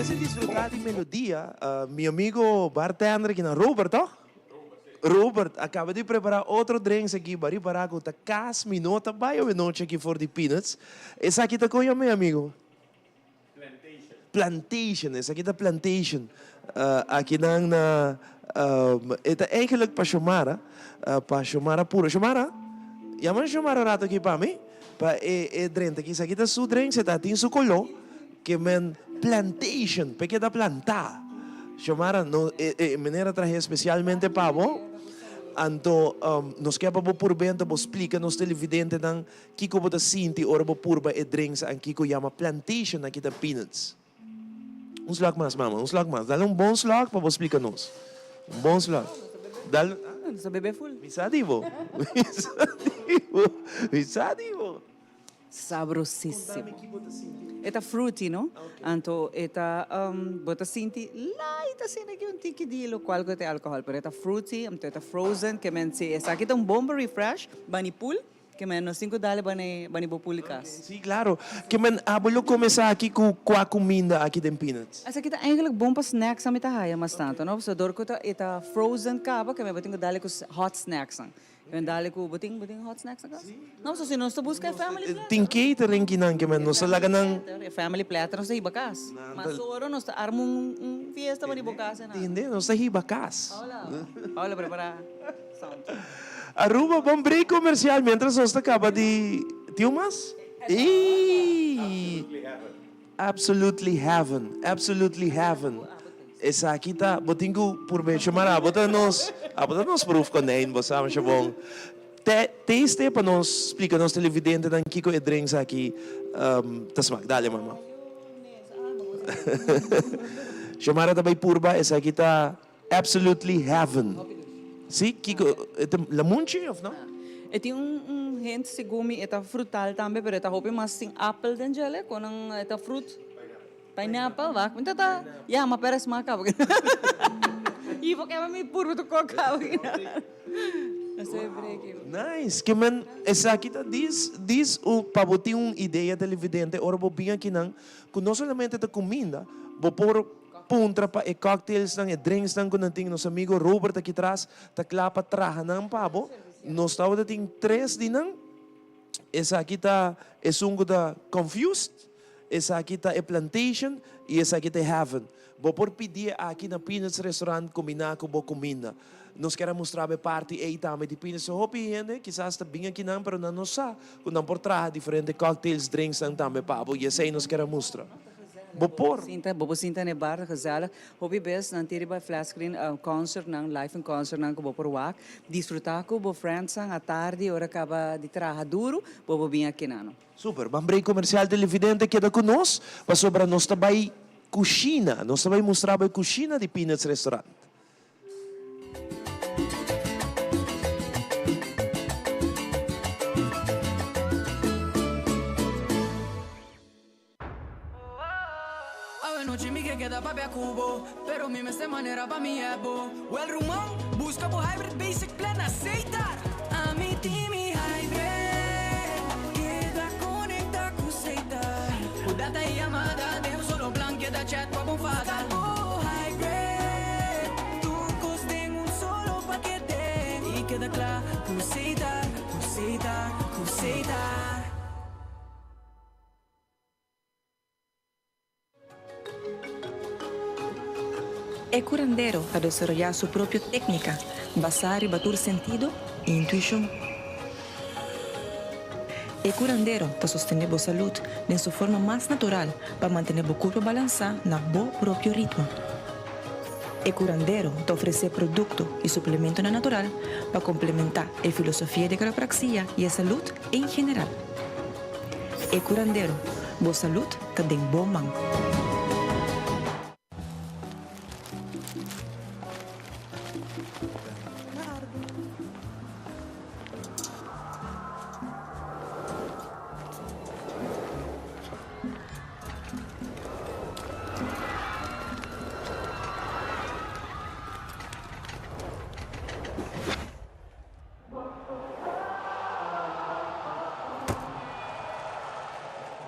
Você desfrutar de melodia, meu amigo bartender aqui na Robert, toch? Robert acaba de preparar outro drink aqui, bari para com ta cas minuta, vai ou noite aqui for de peanuts. Essa aqui tá com meu amigo? Plantation. Essa aqui tá plantation. Aqui na ita eigenlijk pa Shumara puro. Shumara? Yaman Shumara rato aqui para mim? Pa drink aqui, essa aqui tá su drink, você tá tem su color, que men plantation, porque da plantar. Shumara, no, maneira traje especialmente para vos. Anto, nos quer para por bem, vos explica nos televidente dan kiko bota sinti ora bo purba e drinks an kiko chama plantation aqui da peanuts. Um slag mais, mama, um slag mais. Dá-lhe bom slag para vos explicar nos. Bom slag. Dá-lhe. Não sa bebê full. Misadivo. Sabrosíssimo. Eta fruity, no? Anto eta bota sinti light assim aqui tiki dilo qual que tem alcohol, pero eta fruity, eta frozen que men se essa aqui tem bom refresh, bani pool, que men no 5 dale bani bo pulicas. Sim, claro. Que men abolo começar aqui com a comida aqui de peanuts. Essa aqui tá eigenlijk bom para snacks amita haya mas tanto, no? So dor ko ta eta frozen kaba que men botingo dale com hot snacks. En dadelijk hoe boting hot snacks na não so sino sta busca family platter. Tem catering kinang que men no sa laga ng family platter no sa ibakas. Mas oro no sta armo fiesta ba ni bukas na. Hindi, no sa hibakas. Hola prepara. Aruba, bom break comercial mientras nós acaba de Tiumas? Absolutely heaven. Absolutely heaven. Essa aqui tá, botingo por bem chamar, bota nos proof com nem, você sabe, bom. Taste para nos explica nos televidente dan kiko e drinks aqui, tasmak, dale mama. Chamara também purba, essa aqui tá absolutely heaven. Sim, kiko, lamunchi of não? E tem hint sigumi, eta frutal também, pero eta hopi mas sing apple den jale, com eta fruit. Pineapple, va? Minta ta, ya, ma peres maka. E porque é me puro do coca. Nice. Que men, essa aqui tá diz para botar uma ideia televidente, ora bo bem aqui não, que não somente da comida, bo por puntra pa e cocktails nang e drinks nang kuno ting nos amigo Robert aqui atrás, tá clapa traha nang pabo. Nós tava da ting 3 dinang. Essa aqui tá sungo da confused. Essa aqui está é plantation e essa aqui é heaven. Vou por pedir aqui na Peanuts Restaurant combinar com boa comida. Nós queremos mostrar a parte aí também de Peanuts. So hope gente, quizás está bem aqui não, pero não nos sabe. Quando por trás diferentes cocktails, drinks também pabo. E esse aí nós queremos mostrar. Bopor. Bobo sinta ne bar gezala. Hobi best nanti ba flat screen concert nang live and concert nang ko bopor wak. Disfrutar ko bo friends ang atarde ora acaba de trabalhar duro, bobo bem aqui nano. Super, vamos break comercial televidente que da conosco, para sobre nós também cozinha, nós também mostrar a cozinha de Peanuts Restaurant. Queda papel cubo, pero mi esta manera pa' mi es bo. O el rumón busca por hybrid basic plan aceitar. A mi team hybrid queda conecta con aceitar. O data e llamada de un solo plan queda chat pa' bufada. Oh hybrid, tu coste en un solo paquete y queda claro aceitar. É curandeiro a desarrollar sua própria técnica, basada em bater sentido e intuição. É curandeiro para sustentar a saúde de sua forma mais natural, para manter o corpo balançado na seu próprio ritmo. É curandeiro para oferecer produto e suplemento natural para complementar a filosofia de quiropraxia e a saúde em geral. É curandeiro, boa saúde está em boa mão.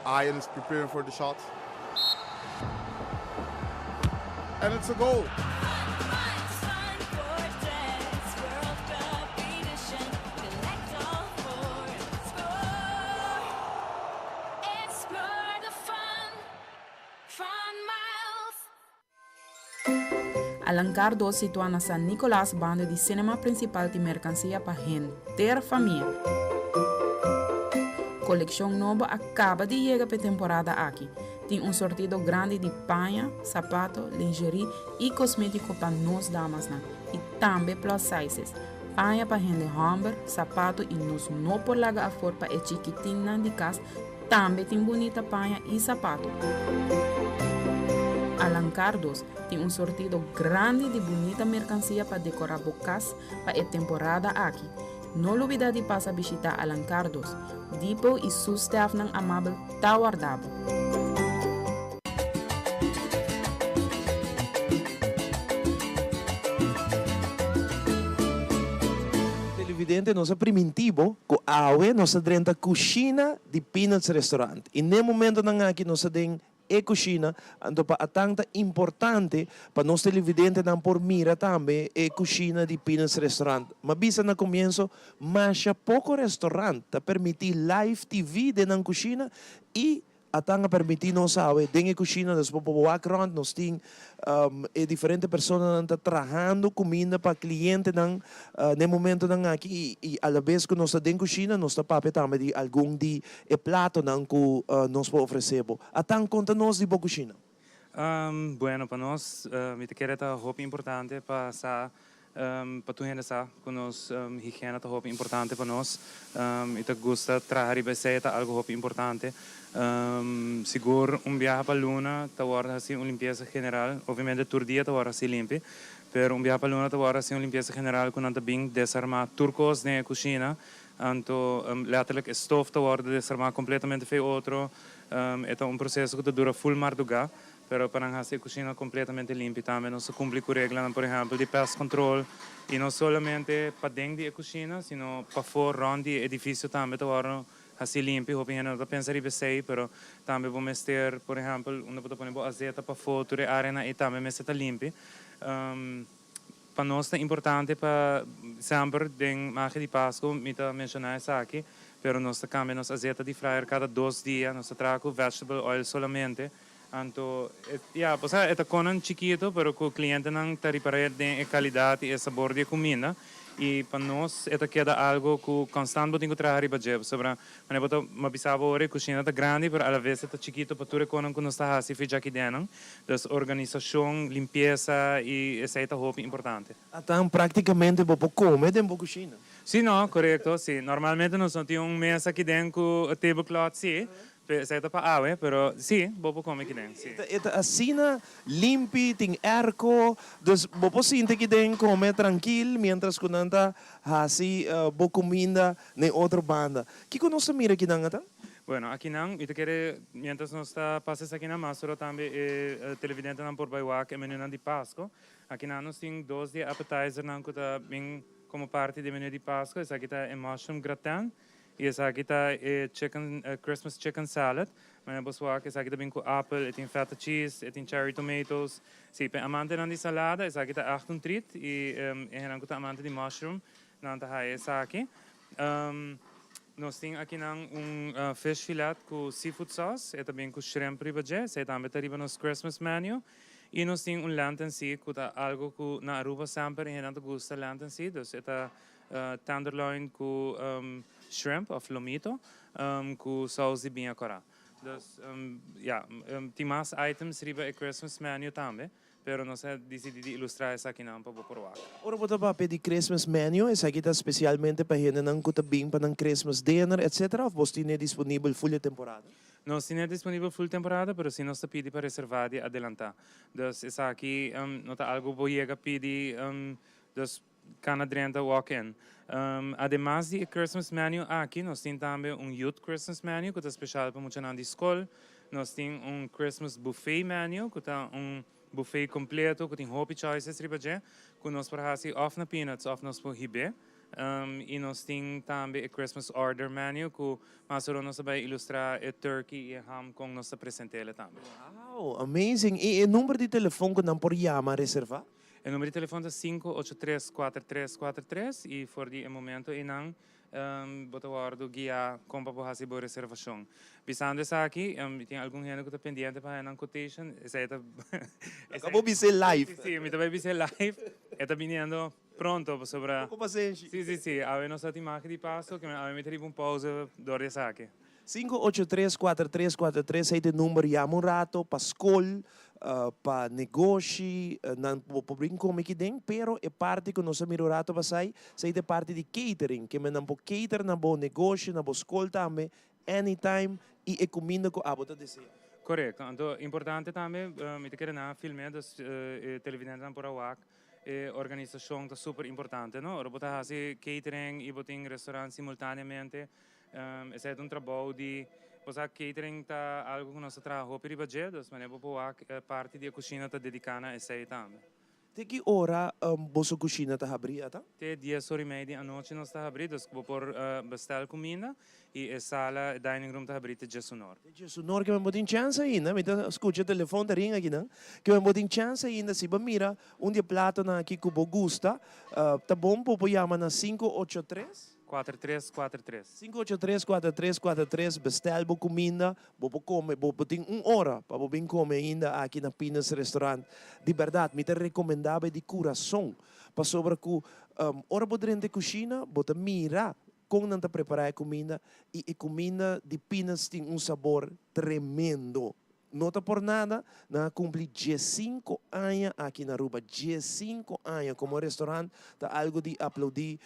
Ian is preparing for the shot. and it's a goal. Alencar 2 situa na San Nicolás banda de cinema principal de mercancia para gente ter família. Coleção nova acaba de chegar para a temporada aqui. Tem sortido grande de panha, sapato, lingerie e cosmético para nós damas e também plus sizes. Panha para gente hamburger, sapato e nós não por larga a for para a chiquitinha de casa. Também tem bonita panha e sapato. Alencar 2 tem sortido grande de bonita mercancia para decorar bocas para a temporada aqui. Não olvida de passar a visitar Alencar 2. Dipo e seu staff ng amável tawardabo. Televidente, nossa primitivo, com awe, nossa drenta cozinha de Peanuts Restaurant. E no momento na aqui, nossa den e cozinha, ando pa atanta importante para nós televidentes não por mira também e cozinha de Peanuts Restaurant. Mabisa na comienzo, mas pouco restaurante ta permitir live TV de na cozinha e atanga permitir nós sabe dentro cozinha dos popo background nós tem diferentes pessoas que estão trabalhando comida para cliente no momento nang aqui e a la vez que nós dentro cozinha nós está pape também de algum de prato nang que nós podemos oferecer. Atang conta nós de boa cozinha. Bueno, para nós, me te quero tá roupa importante para para tu gente sa, que nós higiene tá roupa importante para nós. E te gusta trabalhar e ser algo roupa importante. Seguro viaje para Luna, te guarda assim limpeza geral. Obviamente, todo dia te guarda assim limpo. Pero viaje para Luna te guarda assim limpeza geral quando anda bem desarmar turcos na cozinha. Anto letterlijk stof te guarda desarmar completamente foi outro. É processo que dura full madrugada. Pero para hacer cocina completamente limpia também não se cumpre com regras, por exemplo, de pest control e não somente para dentro da cozinha, sino para fora do edifício também agora assim limpo. Eu penso pensar em sei, pero também vou mexer, por exemplo, onde vou pôr azeite para fora toda a arena e também mexer limpo. Para nós é importante para sempre den marca de Páscoa, me tá mencionar isso aqui, pero nós também nos azeite de fryer cada 2 dias, nós trago vegetable oil solamente. Anto, pues é conan chiquito, pero que o cliente não está reparando a qualidade e sabor da comida. E para nós, queda algo que constante tem que trabalhar para jeito. Sobre, mas bisava ora, a cozinha está grande, mas às vezes está chiquito para tudo conan que nós está assim feito aqui dentro. Então, organização, limpeza e essa é a roupa importante. Então, praticamente, você come dentro da cozinha? Sim, não, correto, sim. Normalmente nós não temos mesa aqui dentro com o tablecloth, sim. Sai para água, pero sim, bobo come aqui dentro. Ita assina limpi, tem arco, dus bobo sinta que den come tranquilo, mientras que nanta hasi bo comida na outra banda. Que conosco mira aqui nanga? Bueno, aqui não, eu quero, mientras nós está passando aqui na Mastro também televidente não por baiuac é menu de Páscoa. Aqui não nós tem 2 de appetizer não que está bem como parte do menu de Páscoa. Essa aqui está mushroom gratin. E essa aqui está Christmas chicken salad. Mas essa aqui está bem com apple, tem feta cheese, tem cherry tomatoes. Sim, para amante de salada, essa aqui está 8 trit e não está amante de mushroom, não está essa aqui. Nós temos aqui fish fillet com seafood sauce, e também com shrimp ribajé, essa também está riba nos Christmas menu. E nós temos lantern si, que é algo que na Aruba sempre e não gosta lantern si, então é tenderloin com shrimp of lomito com sauce de binha cora. Tem mais items riba e Christmas menu também, pero nós decidimos ilustrar isso aqui não para provar. Ora vou tapar de Christmas menu, essa aqui está especialmente para gente não que bem para um Christmas dinner, etc. Ou você tem disponível full temporada? Não tem disponível full temporada, pero sim nós pedi para reservar e adelantar. Então essa aqui não está algo que chega pedir, canadrenta walk-in. Además de Christmas menu aqui, nós temos também Youth Christmas menu, que é especial para muitos na escola. Nós temos Christmas buffet menu, que é buffet completo, que tem hopi choices, que nós para fazer off na peanuts, off nós por ribe. E nós temos também o Christmas Order Menu, que nós vamos ilustrar o turkey e ham com nossa presentela também. Wow, amazing. E o número de telefone que não por chamar reservar? O número de telefone é 583-4343 e for di momento e não bota guardo guia com para fazer boa reservação. Visando isso aqui, tem algum gente que está pendente para uma quotation. Acabou de ser live. Sim, me também ser live. Está vindo pronto sobre. Sim, sim. A nossa imagem de passo que a mettere um pausa do aqui. 583-4343 é o número, chama rato, para escola, para negócio, não para brincar aqui dentro, pero é parte que nós miramos rato para sair, é parte de catering, que não pode cater na bom negócio, na boa escola também, anytime, e é comida que a bota deseja. Correto. Então, importante também, me quero na filme dos televidentes por a organização é super importante, não? Robota fazer catering e botar restaurante simultaneamente. Esse é trabalho de você catering tá algo que nós trabalhamos para o budget, mas é parte da cozinha está dedicada a esse também. De que hora você cozinha está aberta? Até 10h30 da noite nós está aberto, vou por bestar comida e a sala dining room está aberta 10h. 10h que me botem chance ainda, me escuta o telefone da ringa aqui não, que me botem chance ainda se mira dia prato na aqui que você gosta, tá bom para chamar na 583 4343. 583-4343, bestel bo comida, bo come, bo tem hora para bo bem comer ainda aqui na Pinas Restaurant. De verdade, me te recomendava de coração, para sobre que hora bo dentro de cozinha, bo te mira como não te preparar a comida e a comida de Pinas tem sabor tremendo. Nota por nada, na cumpri 15 anos aqui na Aruba, 15 anos como restaurante, tá algo de aplaudir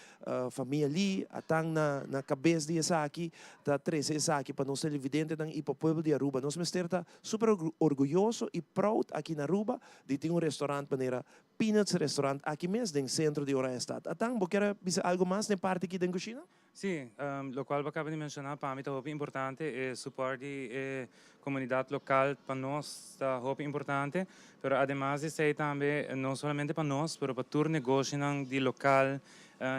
família ali, atang na cabeça de essa aqui, tá 13 aqui para nós televidente e para o povo de Aruba. Nós está super orgulhoso e proud aqui na Aruba de ter restaurante para Peanuts Restaurant aqui mesmo no centro de Orestad. Atang, você quer dizer algo mais na parte aqui da cozinha? Sim, o qual eu acabo de mencionar, para mim é importante, é suporte a comunidade local para nós é importante, mas además é também não somente para nós, mas para todo negócio de local,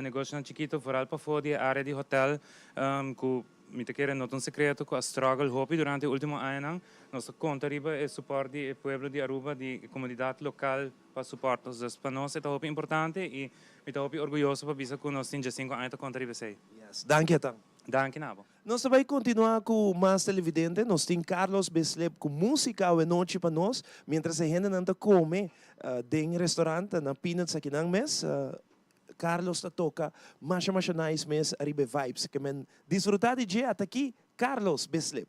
negócio chiquito, fora para fora da área de hotel, que me quero não um segredo que a struggle hopi durante o último ano, nós conta riba é suporte o povo de Aruba, de comunidade local para suportar. Então, para nós é importante e me estou orgulhoso para ver que nós temos 5 anos contra riba sei. Yes, danke tang. Danke nabo. Nós vamos continuar com mais televidente. Nós temos Carlos Besleb com música a noite para nós, mientras a gente não come em restaurante na Peanuts aqui na mes. Carlos toca mais nice mes arriba vibes que men desfrutar de dia até aqui Carlos Besleb.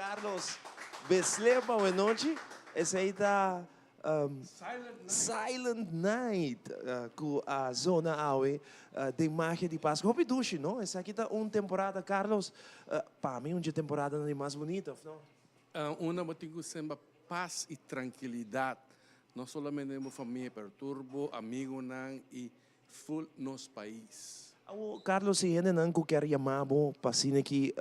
Carlos Beslema, boa noite. Essa aí tá Silent Night, com a zona aue de imagem de Páscoa. Hope duche, não? Essa aqui tá uma temporada, Carlos, para mim, uma temporada mais bonita, não? Una motivo sembra paz e tranquilidade. Não somente temos família, mas turbo, amigo e full nos país. Carlos, se ainda não quer chamar para aqui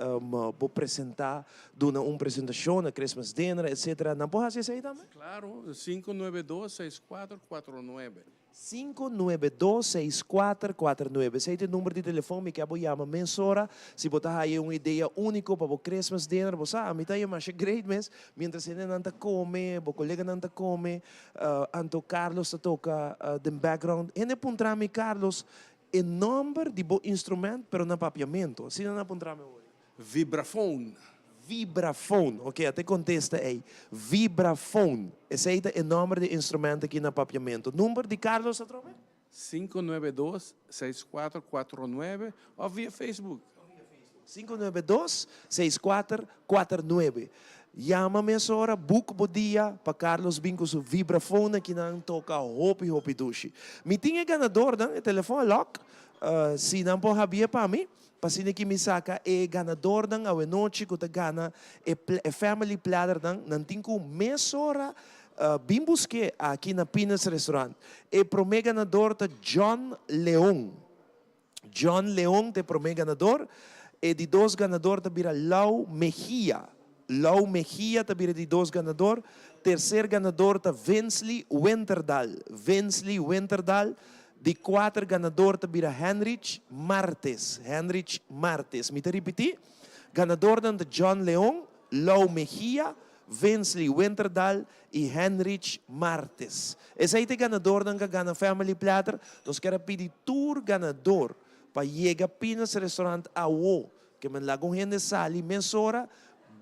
vou apresentar durante uma apresentação na Christmas Dinner, etc. Não pode fazer isso aí também? Claro, 592-6449. 592-6449. Esse é o número de telefone que eu vou chamar mensora. Se você tem uma ideia única para o Christmas Dinner, você sabe, a mim é great, mas mientras você não come, o colega não come, Anto Carlos toca no background. E não Carlos, o número de instrumento, pero não papiamento. Se não apontar Vibrafone. Vibrafone, ok, até contesta aí. Vibrafone. Esse é o número de instrumento aqui no papiamento. Número de Carlos, outra vez? 592-6449 ou via Facebook. 592-6449. Chama-me essa hora, book o dia para Carlos Binco su vibrafone que não toca hopi dushi. Me tinha ganador, o telefone lock, se não pode abrir para mim, para se que me saca ganador a noite que te gana family platter não tem com meia hora bem busque aqui na Pinas Restaurant. Promê ganador tá John Leon. John Leon te promê ganador de dois ganador tá vira Lau Mejia. Lau Mejia tá vira de dois ganador. Terceiro ganador tá Wensley Winterdal. Wensley Winterdal. De quatro ganador tá vira Heinrich Martes. Heinrich Martes. Me te repetir? Ganador tá John Leon, Lau Mejia, Wensley Winterdal e Heinrich Martes. Esse aí é ganador que gana Family Platter. Nós queremos pedir tour ganador para chegar Pinas Restaurant Awo. Que me lago gente sali mensora.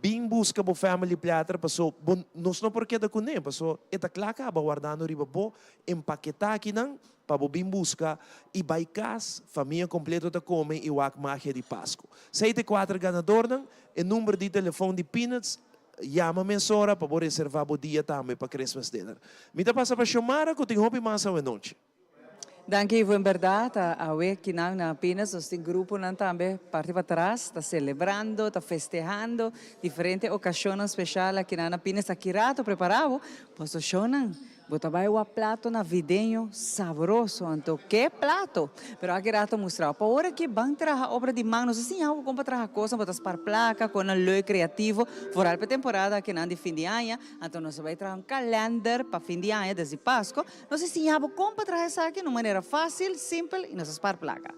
Bem busca o Family Platter, passou, nós não porque da cuné, passou, eta claca, ba guardando riba bo, empaquetar aqui não, para bem busca, e vai cas, família completa da come e wak magia de Páscoa. 74 ganador não, e número de telefone de Peanuts, chama mensora para reservar o dia também para Christmas Dinner. Me dá passa para chamar, que eu tenho hobby mais à noite. Danke, Ivo, em verdade, a que não apenas nós tem grupo não também parte para trás, está celebrando, está festejando diferentes ocasiões especiais aqui não apenas aqui rato preparado, posso chorar. Bota vai o prato navideño sabroso, então que prato? Pero aqui rato mostrar, para hora que vão trazer obra de mão, não sei se algo como trazer coisa, botas para placa, com um lei criativo, fora para temporada que não de fim de ano, então nós vai trazer calendar para fim de ano, desde Páscoa, não sei se algo como trazer isso aqui de maneira fácil, simples e nós para placa.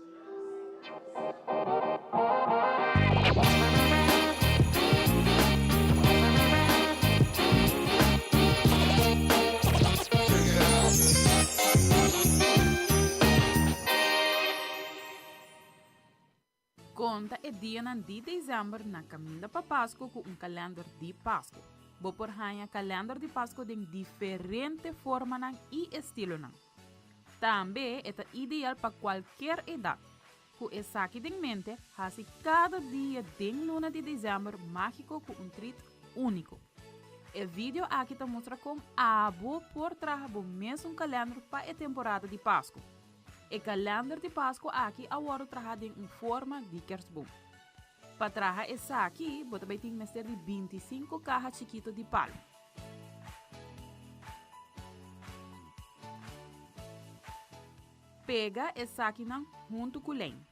Conta é dia de dezembro na caminho para Páscoa com calendário de Páscoa. Vou por hanha calendário de Páscoa de diferente forma e estilo. Também é ideal para qualquer idade. Com essa aqui em mente, assim cada dia de luna de dezembro mágico com treat único. O vídeo aqui te mostra como abo por trazer o mesmo calendário para a temporada de Páscoa. O calendário de Páscoa aqui agora trabalha em forma de kerstboom. Para trazer essa aqui, você vai ter que de 25 caixas chiquitas de palma. Pega essa aqui junto com o lenho.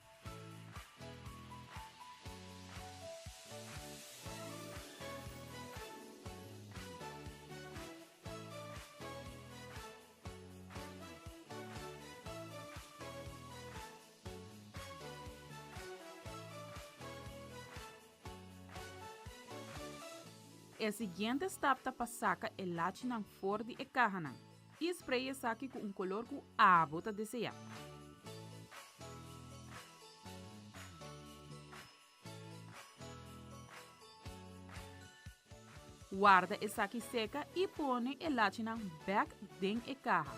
A seguinte etapa para sacar o latte fora de caixa e spray essa aqui com color que a bota desejar. Guarda essa aqui seca e põe o latte back dentro da caixa.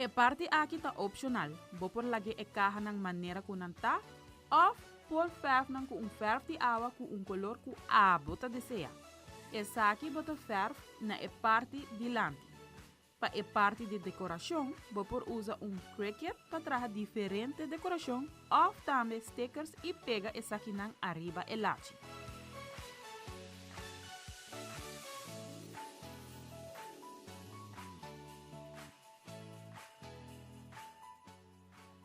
A parte aqui está opcional. Vou por lagi a caixa de maneira que não está ou full verf com verf de água com color que a bota deseja. Essa aqui bota verf na parte de lante. Para a parte de decoração, você usa cricket para trazer diferente decoração ou também stickers e pega essa aqui na arriba e laje.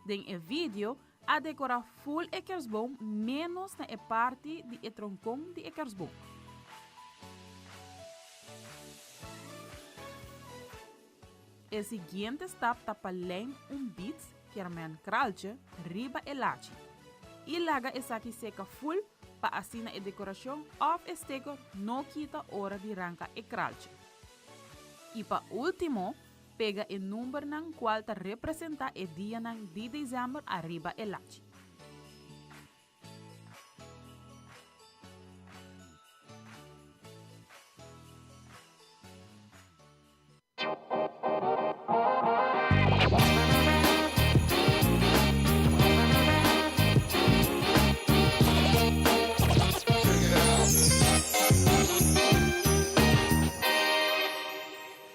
Em vídeo, a decorar full e kerstboom menos na parte de troncão de kerstboom. O seguinte stap tapalém bits que é um kraltje riba e laje. E laga essa aqui seca full para assim a decoração of sticker não quita hora de arrancar e kraltje. E para último, pega o número na qual está representa o dia de dezembro arriba e laje.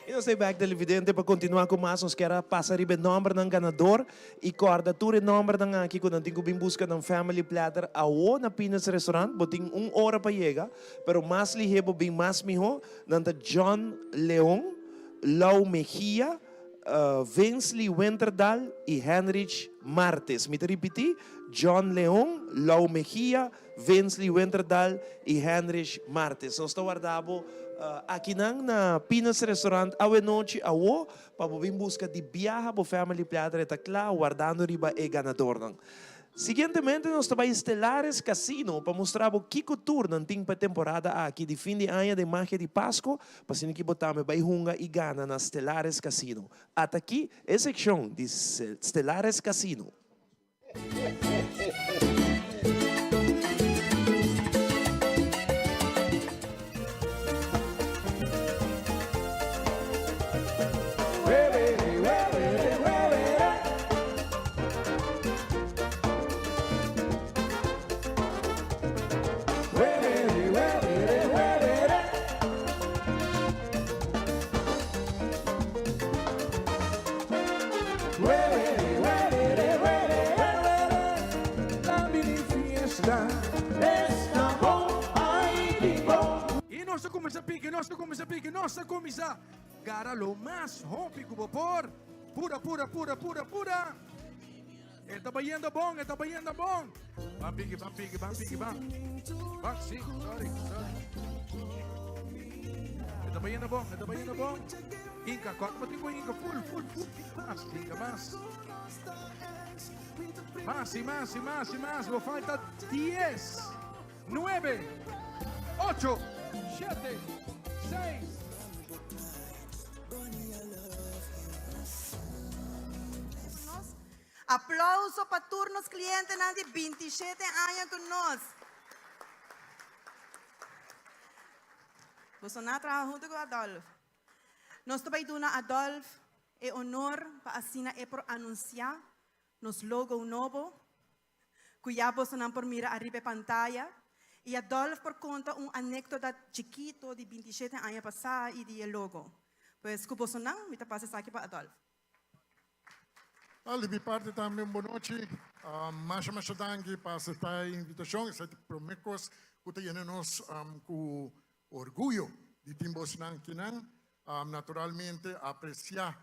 Eu sei back televidente para continuar com mais, nós queremos passar o nome do ganador e cordatura o nome do aqui quando tenho bem busca um family platter a o na Pinas Restaurant, botem 1 hora para chegar, pero mais ligeiro bem mais miho, nanta John Leon, Lau Mejia, Vinsley Winterdal e Heinrich Martes. Me repetir, John Leon, Lau Mejia, Vinsley Winterdal e Heinrich Martes. Nós estamos guardando aqui na Pinas Restaurant a noite a o para vir busca de viaja para family platter eta claro guardando riba e ganador. Seguintemente nós estamos Estelares Casino para mostrar o que tour não tem para temporada aqui de fim de ano de magia de Páscoa para se que botamos vai hunga e gana na Estelares Casino. Até aqui é seção de Estelares Casino. Nossa comisa, cara lo más hopi como por pura. Está bayendo bom. Bam pigi. Bam, sim, sorry. Está bayendo bom. Inca, quanto bating ko inca full. Mas, inca mas. Mas. Lo falta 10, 9, 8, 7, 6. Aplauso para turnos clientes de 27 anos conosco. Você não trabalha junto com Adolfo. Nós também damos a Adolfo e honor para assinar e por anunciar nos logo novo, que já você não por mirar arriba pantalla. E Adolfo por conta anécdota chiquito de 27 anos passado e de logo. Pois que você não, me passa aqui para Adolfo. Ali parte também boa noite. Mas danke para esta invitação. Essa promessas que temos com orgulho de ter Bosnan Kinang. Naturalmente apreciar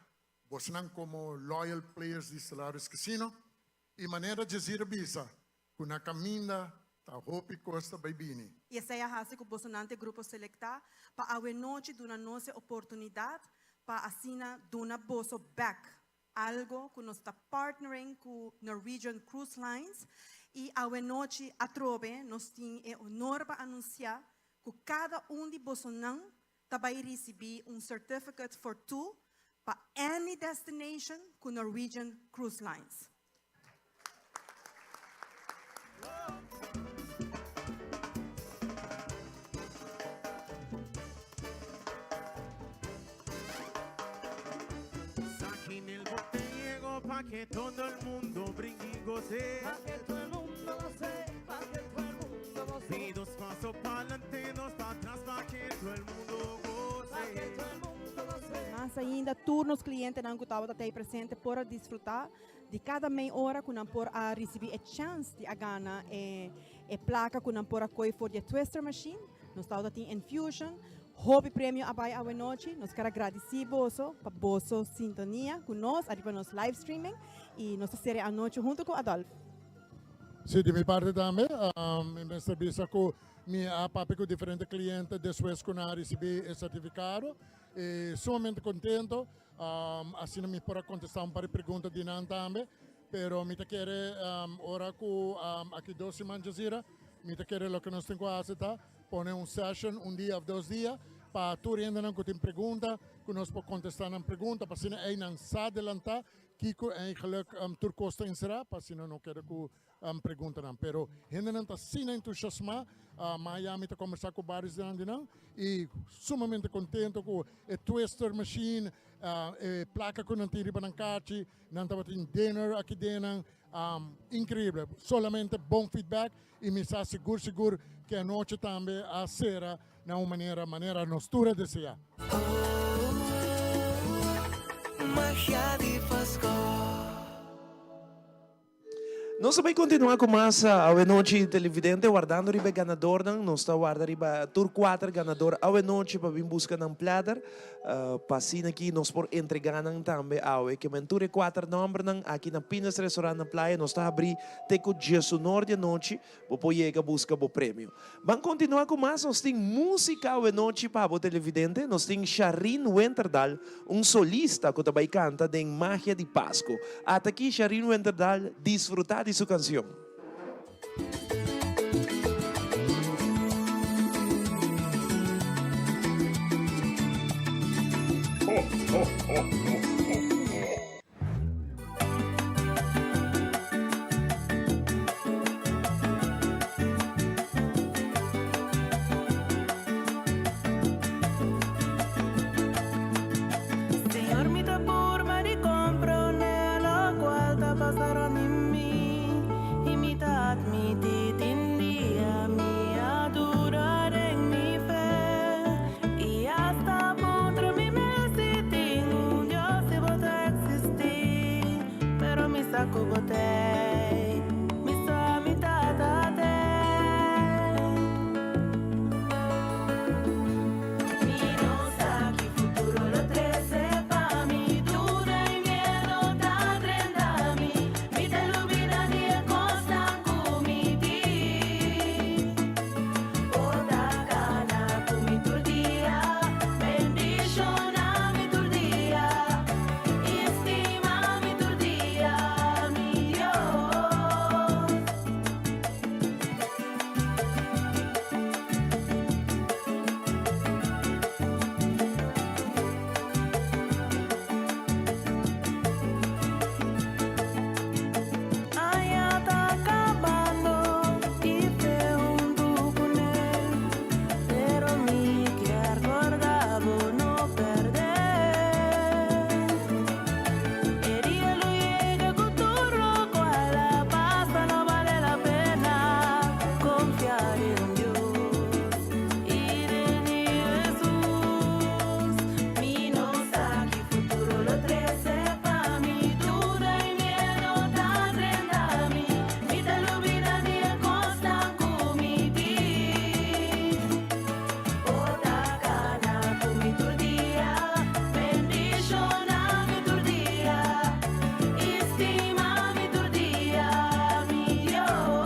Bosnan como loyal players de Estelares Casino e maneira de dizer bisa com a caminha da Hopi Costa Baibini. E essa é a razão que o Bolsonaro grupo selectar para a noite de uma nossa oportunidade para assinar de uma bolsa back. Algo que nós está partnering com Norwegian Cruise Lines e a noite a trove nós temos o honor para anunciar que cada de Bolsonaro vai receber certificate for two para any destination com Norwegian Cruise Lines. Pa' que todo el mundo brinque y goce. Pa' que todo el mundo goce. Pa' ainda turnos clientes não gostava de ter presente para desfrutar de cada meia hora que não por a receber a chance de a ganhar e placa que não por a coi for the twister machine, nós estava tem infusion, hobby prêmio abai a noite, nós quero agradecer boso para boso sintonia com nós, arriba nos live streaming e nós seremos a noite junto com Adolfo. Sim, de minha parte também, me serviço com minha papi com diferentes clientes depois que eu recebi o certificado. E sumamente contento, assim me pode contestar para perguntas de não também, pero me quero ora com aqui 2 semanas me quero o que nós temos que fazer, pôr session dia ou 2 dias para tu ainda não tem pergunta, que nós podemos contestar na pergunta, para se não se adelantar, que eigenlijk tur costa inserá, para se não quero que pergunta não. Pero ainda não está assim entusiasmado, Miami está conversar com vários de não e sumamente contento com a twister machine, a placa que não tira para caixa, não estava tendo dinner aqui dentro, incrível, solamente bom feedback e me está seguro que a noite também a será na uma maneira nostura desejar. Magia de Pasco. Nós vamos continuar com mais a noite televidente, guardando riba ganador, nós está guardando riba tour 4 ganador a noite para vir buscar um platter, passando aqui nós por entregar também a que menture 4 números aqui na Pinas Restaurant na Playa, nós está abrir teco Jesus Norte noite, para poder buscar o prêmio. Vamos continuar com mais, nós temos música a noite para o televidente, nós temos Sharin Winterdal, solista que também canta em Magia de Pasco. Até aqui Sharin Winterdal disfrutar de su canción. Señor, mi tapur, me compro nella qual te passaron in me. Imitat mi titin dia mi adorar en mi fe y hasta contra mi mesiti un Dios se bota existir pero mi saco bote mi sa mi tata mi no sa que futuro lo 13 pa mi duda y miedo da 30 mi te lo vida ni cosa comiti oda gana mi tu dia bendición a mi tu dia estima mi tu dia mi Dios. Allá está acabando y fue un ducunel, pero mi quer guardado no perder. Quería lo llega con tu roco a la pasta, no vale la pena confiar en Dios y en Jesús. Mi no sabe futuro lo 13 pa mi duda y miedo da 30 mi te lo vida ni cosa comiti oda gana mi tu dia bendición a mi tu dia estima mi tu dia mi Dios.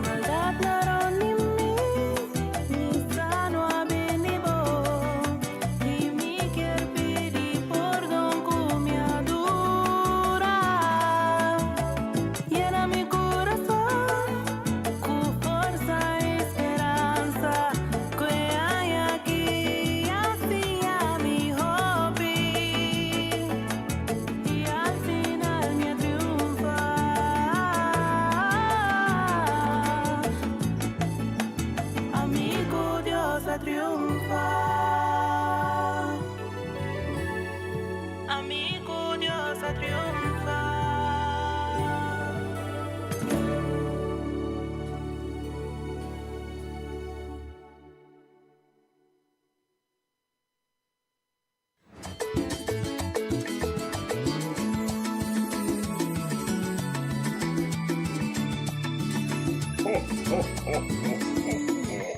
Maldad naroon ni mi sano abinibo y mi quer pedir perdón con mi adura. Llena mi corazón con fuerza y esperanza que hay aquí así a mi hobby y al final me triunfa. Amigo, Dios va a triunfar. Amigo,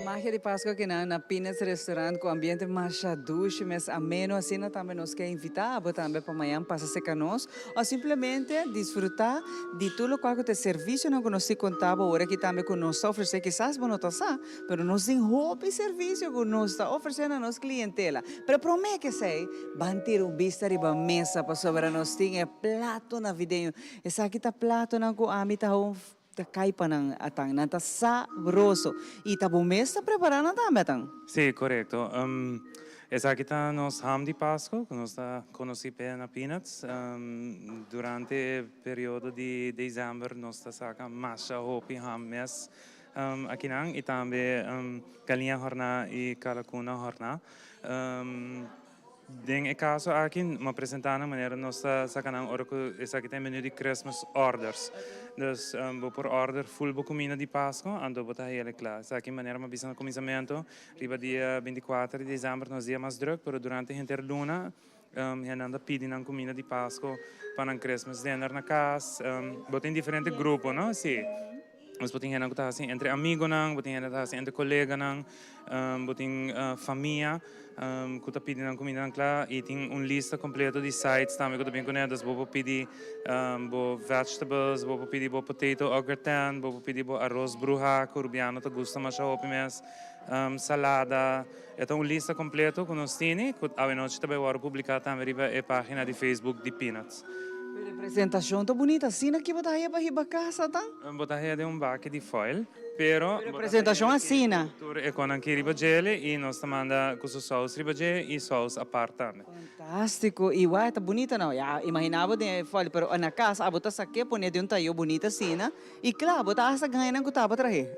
Magia de Páscoa que na Peanuts Restaurant com ambiente mais chaducho, mas ameno assim, também nos quer invitar, também para amanhã passa a conosco, ou simplesmente desfrutar de tudo qual que te serviço não nós se contava, agora que também que nós oferece quizás não está só, mas nós tem roupa e serviço que nós está oferecendo a nossa clientela. Pero promete que sei, van ter vista de uma mesa para sobre nós tem prato navideño. Essa aqui tá prato na ko ami tá kaipa ng atang nanta sabroso. E tá bom mesa preparando também atang. Sì, corretto. Esa kita nos ham di Pasco, que nos da conosci na Peanuts. Durante il periodo di dezember nos da saka masha hopi ham mes aqui nang e também galinha horna e calacuna horna. Den é caso aqui, me apresentar na maneira nossa sacanang ora que essa aqui tem menu de Christmas orders. Dus vou por order full comida de Páscoa, ando botar ele claro. Essa aqui maneira me avisa no começamento, riba dia 24 de dezembro nos dia mais druk, pero durante a interluna anda pedindo comida de Páscoa para um Christmas dinner na casa, botar em diferente grupo, não? Sim. Mas botin hena ko assim entre amigo nang, botin hena assim entre colega nang, botin família, ko ta pidi nang comida nang kla, e tem lista completa de sites também ko ta bem conhedas, bo pidi bo vegetables, bo pidi bo potato au gratin, bo pidi bo arroz bruja, ko rubiano ta gusta mas ao pimes, salada, é lista completa ko nós tini, ko a noite também vai publicar também riba e página de Facebook de Peanuts. Apresentação tão bonita, assim que botar aí para riba casa, tá? Botar aí de baque de foil, pero apresentação assim, né? É com aqui riba gele e nós manda com sauce riba gele e sauce a parte também. Fantástico, e uai, tá bonita não? Já imaginava de foil, pero na casa a botar saque põe de taio bonita assim, né? E claro, botar essa ganha não custava trazer.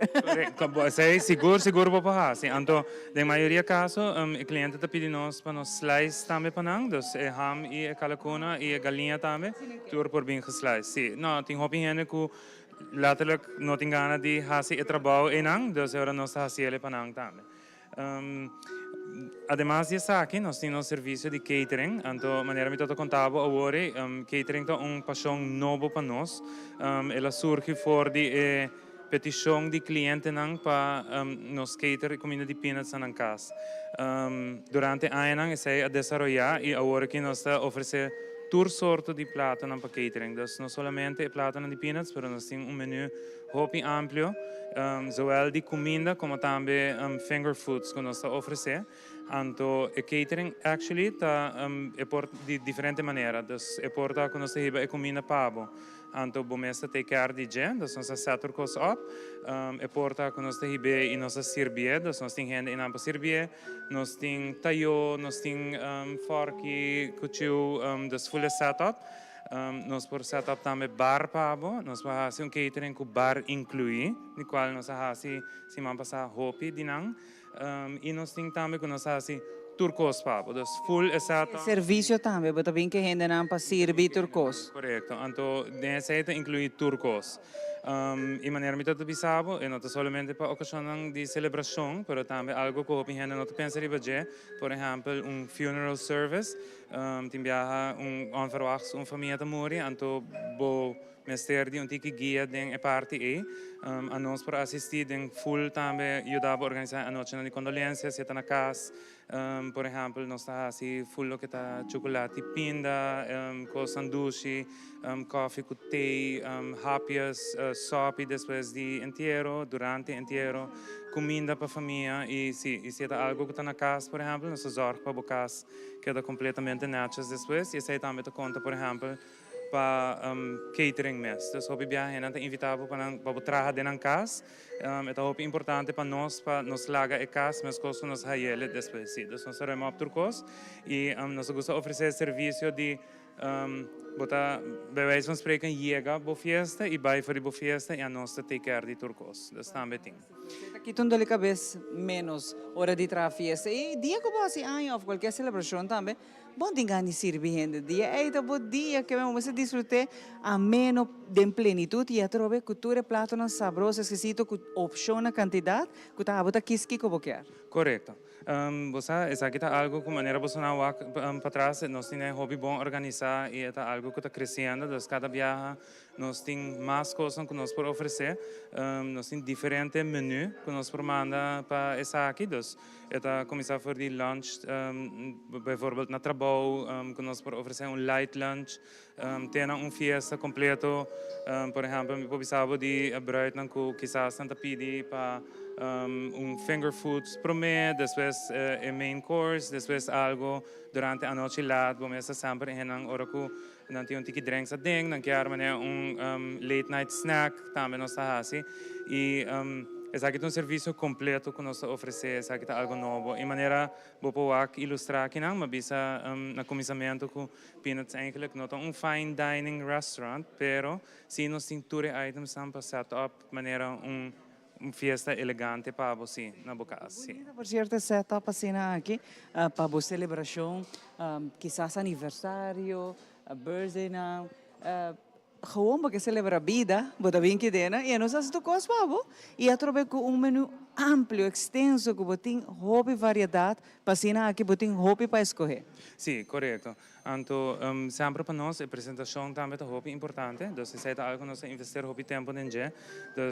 Sei seguro vou passar, sim. Então, na maioria caso, o cliente tá pedindo nós para nós slice também para nang, dus é ham e calacuna e galinha também. Tudo por bem geslice. Sim, não, tem hobby henne que laterlijk não tem gana de fazer o trabalho em nang, dus agora nós fazemos ele para nang também. Además disso aqui, nós temos serviço de catering, então maneira me tô contava agora, catering é paixão novo para nós. Ela surge fora de petição de cliente nang para nos cater comida de peanuts na casa. Durante a ano, essa é a desenvolver e agora que nós está oferecendo tour sorte de prato para catering. Dus não somente prato de peanuts, mas nós temos menu bem amplo, zowel de comida como também finger foods que nós oferecemos. Então, o catering actually está de diferente maneira. Dus é porta que nós temos comida pabo. Então, bom mestre take care de gente, dus nós setter cost op. É porta que nós temos e nós servir, dus nós temos gente em ampa servir. Nós temos taio, nós temos fork, cuchillo, dus full setup. Nós por setup também bar pabo, nós fazemos catering com bar inclui, no qual nós fazemos se man passar hopi dinang. E nós temos também que nós fazemos turcos pabo, dus full setup. Serviço também, mas também que gente não para servir turcos. Correto, então nessa inclui turcos. E maneira muito bisabo, e não somente para ocasião de celebração, mas também algo que a gente não pensa de budget, por exemplo, funeral service, tem viaja onverwachts família de morrer, então bo mestre de tiki guia den e parte e a nós para assistir den full também ajudava a organizar a noite de condolências, se na casa, por exemplo, nós está assim full que tá chocolate pinda, com sanduíche, coffee com té, hapias, sopa depois de inteiro, durante inteiro, comida para a família e se é algo que está na casa, por exemplo, nós zorg para a casa queda completamente nachos depois e se também te conta, por exemplo, para catering mes. Dus hobby biyahe nanta invitado para trabalhar dentro da casa. É hobby importante para nos laga e casa, mas costo nos hayele depois. Dus nós remove turcos e nós gosta oferecer serviço de botar bewijs van spreken jega bo fiesta e vai voor bo fiesta e a nós take care de turcos. Dus também tem. Aqui tudo ali cabeça menos hora de trabalhar fiesta e dia que você ano ou qualquer celebração também. Bom dia de servir dia é o bom dia que vamos desfrutar a menos de plenitude e a trover cultura prato não saboroso exquisito com opção na quantidade que tá bota kiski como quer. Correto. Você essa aqui tá algo com maneira você não para trás nós temos hobby bom organizar e é algo que está crescendo, dus cada viaja nós temos mais coisas que nós podemos oferecer, nós temos diferentes menus que nós podemos mandar para essa aqui. Então, está começar por de lunch, bijvoorbeeld na trabalho, que nós podemos oferecer light lunch, tem fiesta completo, por exemplo, eu pensava de bruid que quizás não pedir para finger foods primeiro, depois main course, depois algo durante a noite lá, vamos sempre em hora que não tem tiki drinks a ding, não quer late night snack, também nós está assim e esse aqui é serviço completo que nós oferecemos, esse aqui é algo novo. Em maneira, vou ilustrar aqui, mas bisa no começamento que Peanuts eigenlijk não é fine dining restaurant, pero se nós temos items para set up maneira fiesta elegante para você na boca. Bonita, por cierto, setup assim aqui para a celebração, quizás aniversário, birthday na gewoon porque celebra a vida, bota bem que dena, e nós fazemos coisas para e através com menu amplo, extenso, que botem hobby variedade, para cima aqui botem hobby para escolher. Sim, correto. Então, sempre para nós, a apresentação também é hobby importante. Então, se é algo que nós investir hobby tempo dentro, então,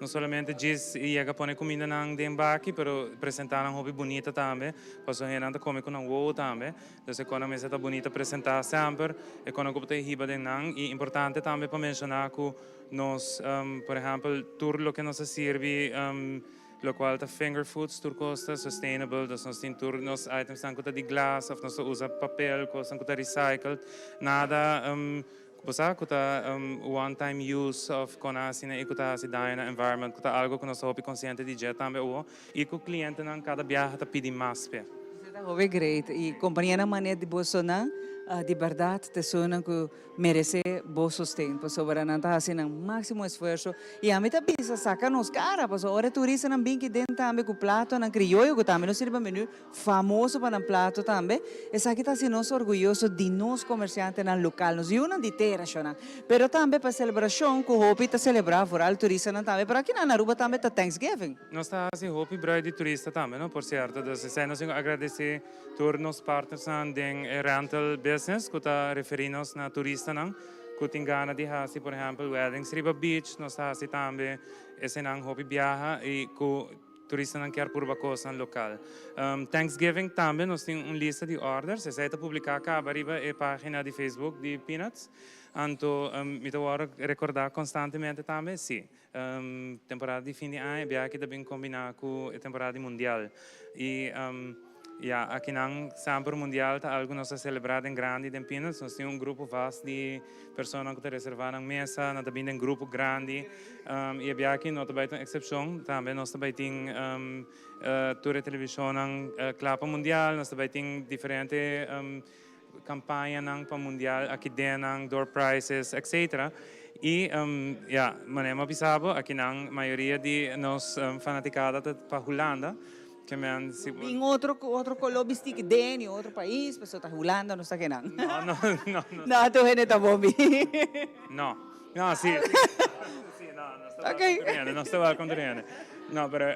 não somente diz e a põe comida na dembaki, mas apresentar um hobby bonito também, para so gente comer com um wow também. Então, quando a mesa está bonita apresentar sempre, e quando eu tenho riba dentro, e importante também para mencionar que nós, por exemplo, tudo que nós serve lo qual ta finger foods tur costa sustainable, dus nós tem tur nos items tan kuta de glass, of nós usa papel, costa kuta recycled, nada bosa kuta one time use of kona sina ikuta si na environment kuta algo que nós hopi consciente de jet também o e que o cliente nan cada viaje ta pedi mais pe. Hobby great e companhia na maneira de Bolsonaro de verdade te sona que merece bom sustento, por sobre não tá assim máximo esforço e a mim também se saca nos cara, por sobre turista não bem que dentro também com prato na crioulo que também não sirva menu famoso para um prato também, essa aqui tá assim nós orgulhoso de nós comerciantes na local, nós não de terra chona, pero também para celebração que hopi tá celebrar for al turista não também, para aqui na Aruba também tá Thanksgiving. Nós tá assim hopi bride de turista também, não por certo, então se nós agradecer todos os partners den rental business que está referindo-nos na turista não, que tem gana de hasi, por exemplo, weddings Riba Beach, nós hasi também esse não hobby viaja e que turista não quer por coisa local. Thanksgiving também nós temos uma lista de orders, essa é publicada cá arriba a página de Facebook de Peanuts. Então, me devo recordar constantemente também, sim, temporada de fim de ano, é que também combinar com a temporada mundial. E aqui não sempre mundial tá algo nós celebrado em grande em Peanuts, nós temos grupo vasto de pessoas que reservaram mesa, nós também um grupo grande e aqui nós também tem exceção, também nós também tem toda a televisão clapa mundial, nós também tem diferentes campanha para mundial aqui dentro, door prizes, etc. E, manema pisabo, aqui na maioria de nós fanaticada para Holanda, que men si em outro colobi stick dentro outro país pessoa está Holanda não está que não não tu gente tá bom não sim não estava contando não pero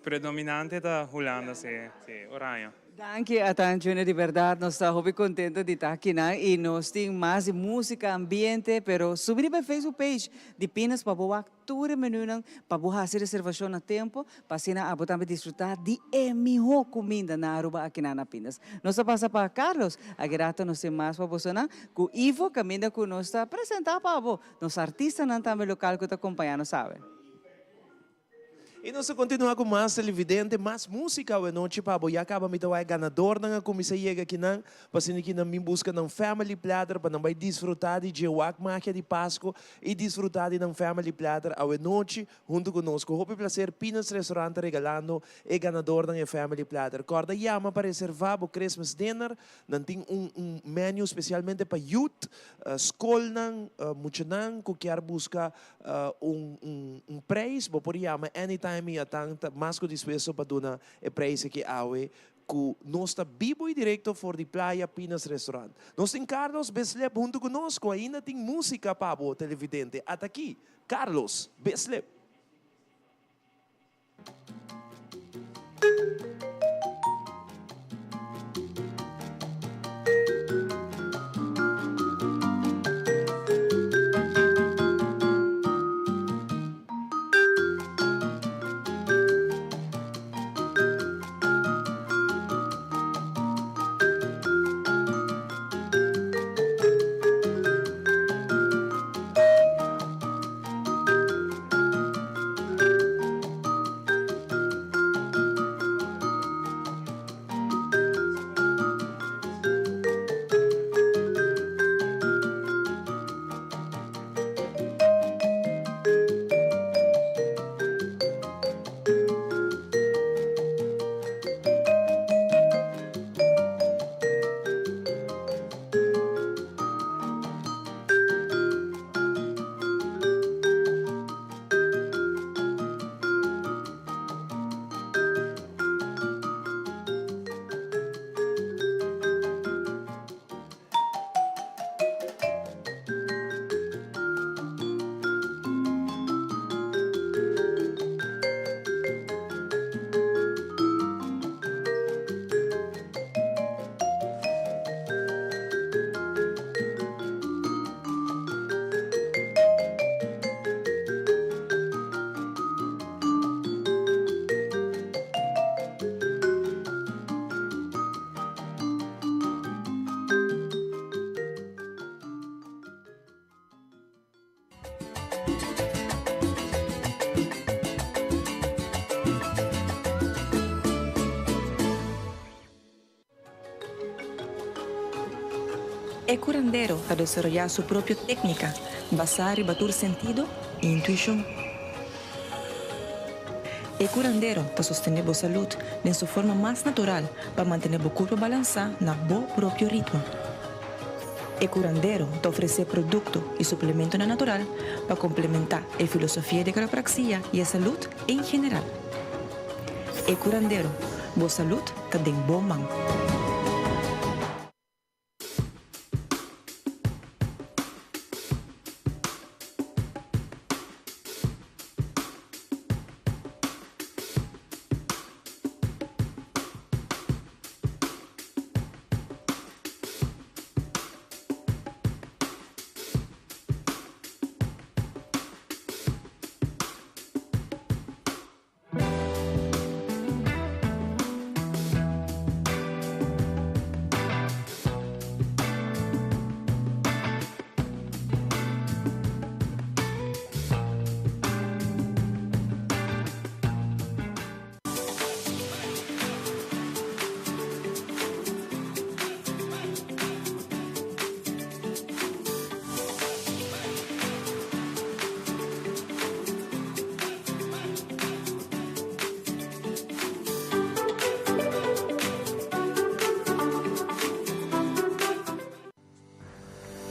predominante da Holanda sim Oranje. Danke a Junior, de verdade, nós estamos muito contentes de estar aqui e nós temos mais música, ambiente, pero subir para a Facebook page de Peanuts para boa toda menina, para boa fazer reservação a tempo, para assim a também desfrutar de melhor comida na Aruba aqui na Peanuts. Nós passa para Carlos, a grata nós temos mais para você, com Ivo, caminha que nós está apresentar para você, nos artistas também local que está acompanhando, sabe? E nós continuamos com mais televidente, mais música hoje noite para boia acaba me dar ganador na comissão chega aqui não, passando aqui na minha busca na family platter para não vai desfrutar de Jewak máquina de Páscoa e desfrutar de na family platter hoje noite junto conosco. Hope prazer Peanuts restaurante regalando e ganador na family platter. Corda llama para reservar o Christmas dinner, não tem menu especialmente para youth, school não, muito não, que quer buscar preço, por llama anytime e tanta mais que disposto para dar o preço que awe que nós está vivo e direto for de Playa Peanuts Restaurant. Nós tem Carlos Beslep junto conosco, ainda tem música para o televidente. Até aqui, Carlos Beslep. El curandero está desarrollando su propia técnica, basada en batur sentido e intuición. El curandero está sosteniendo salud de su forma más natural para mantener el cuerpo balanceado en su propio ritmo. El curandero te ofrece productos y suplementos natural para complementar la filosofía de quiropraxia y la salud en general. El curandero, boa salud, está de bom mão.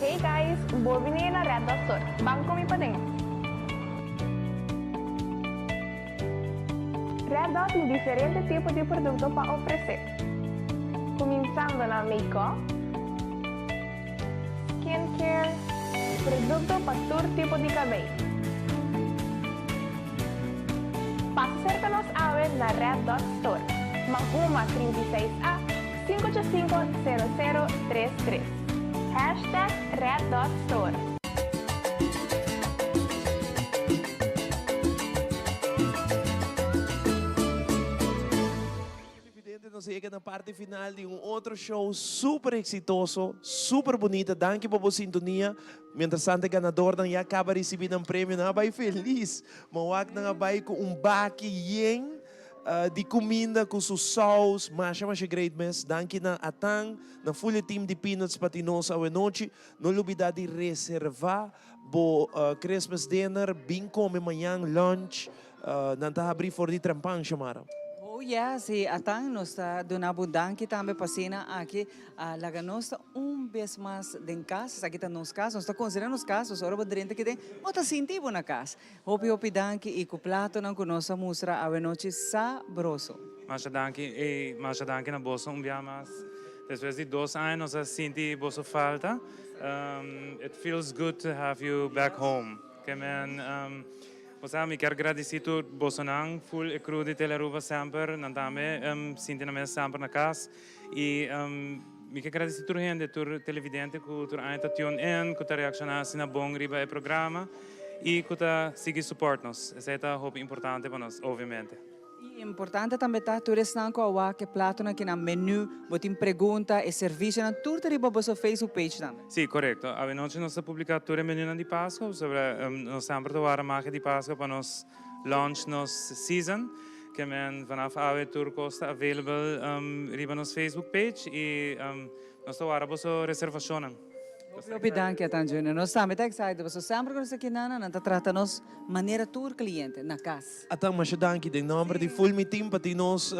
Hey guys, bobini na Red Dot Store. Bangko mi padeng. Red Dot tem diferentes tipos de produtos para oferecer. Começando na make-up, skincare, produto para todo tipo de cabelo. Passa cerca nos ave na Red Dot Store. Mahuma 36A 5850033. Hashtag Red Dot Store. Nos chega na parte final de outro show super exitoso, super bonita. Danke por sua sintonia. Mientras tanto, o ganador não acaba de receber um prêmio, não vai feliz. Mas não vai com baque yen de comida com seu sauce, mas great mess. Danke na Atang, na full team de Peanuts Patinos à noite. Não olvide de reservar o Christmas dinner, bem come amanhã, lunch, não está abrir for de trampang, chamaram. Oh yeah, si Atang nos está donando danke também pasina aqui laga nos vez mais em casa, aqui está nos casos, nós está considerando os casos, ora podrente que tem outra sentido na casa. Hopi danke e com plato não conosco mostra a noite sabroso. Mas danke na bolsa dia mais. Depois de 2 anos nós senti bolsa falta. It feels good to have you back home. Mi quero agradecer a Bolsonaro, full e cru de Teleruba sempre, nandame, sinto-me sempre na casa. E mi quero agradecer a toda a gente, toda a televidente, que está tune in, que está reaccionando na bom riba e programa e que está seguindo suporte-nos. Isso é muito importante para nós, obviamente. E importante também estar tu restando com a que plato aqui no menu, botem pergunta e serviço na tudo riba para Facebook page também. Sim, correto. A noite nós publicamos todo o menu de Páscoa, sobre nós sempre temos a marca de Páscoa para nos launch nos season, que vanaf a tour costa available riba nos Facebook page e nós temos a reservação. Danke a Junior. Nós estamos muito excited. Você sempre que nós aqui não trata-nos maneira tour cliente na casa. Então, mas danke. Em nome de full team para nós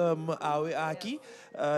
aqui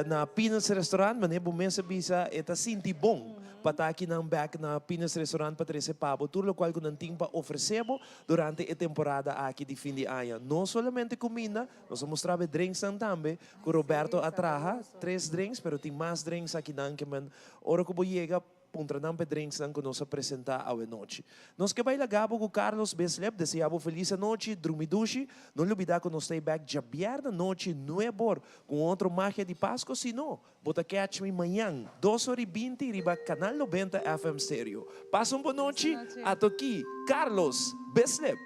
na Peanuts Restaurant, mas é mesa bisa eta sinti bom para estar aqui na back na Peanuts Restaurant para trazer pabo, tudo o qual que não tem para oferecemos durante a temporada aqui de fim de ano. Não somente comida, nós mostramos drinks também, que o Roberto atraja 3 drinks, mas tem mais drinks aqui na que man ora que chega puntra ng pedrings ng kuno sa presenta awe noche. Nos que vai lagabo com Carlos Besleb, desejabo feliz noite, drumidushi, não olvida que nos stay back já viernes noite, nuevo, com outro magia de Páscoa, sino, bota catch me amanhã, 2h20, riba Canal 90 FM Stereo. Passa boa noite, ato aqui, Carlos Besleb.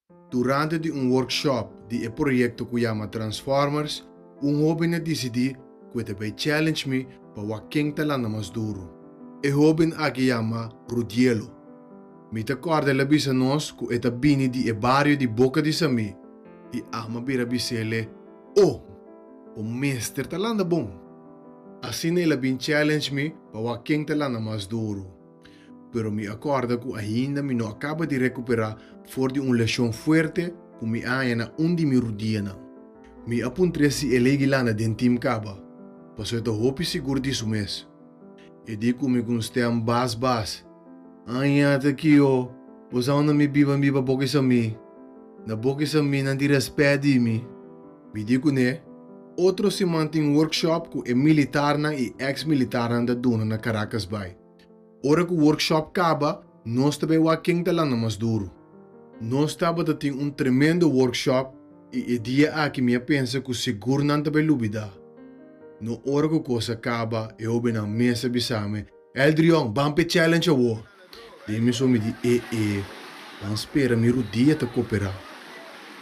Durante workshop di proyecto que llama Transformers, joven decidi que te vai challenge me para waking talanda mas duro. Joven aqui llama Rudielo. Me te acorda la bisa nos que eta bini di barrio di Boca di Sami. E ama bira bisele, o mestre talanda bom. Assim ela bin challenge me para waking talanda mas duro. Pero me acorda que ainda me não acaba de recuperar for de lesão forte que me aya na me rudiana. Me apuntresi elegi lana den team kaba. Passou to hopi seguro disso mês. E digo me constem bas. Aya ta kio, você não me biba boca sa mi. Na boca sa mi não te respeite me. Me digo né, outro se mantém workshop que é militar na e ex-militar na duna na Caracas Bay. Ora que o workshop acaba, nós também waking talanda mas duro. Nós estava a ter tremendo workshop e o dia aqui me pensa que seguro não também lubida. No hora que a coisa acaba, eu vou na mesa bisame, Eldrion, vamos challenge awo. Demi só me di vamos esperar me o dia te cooperar.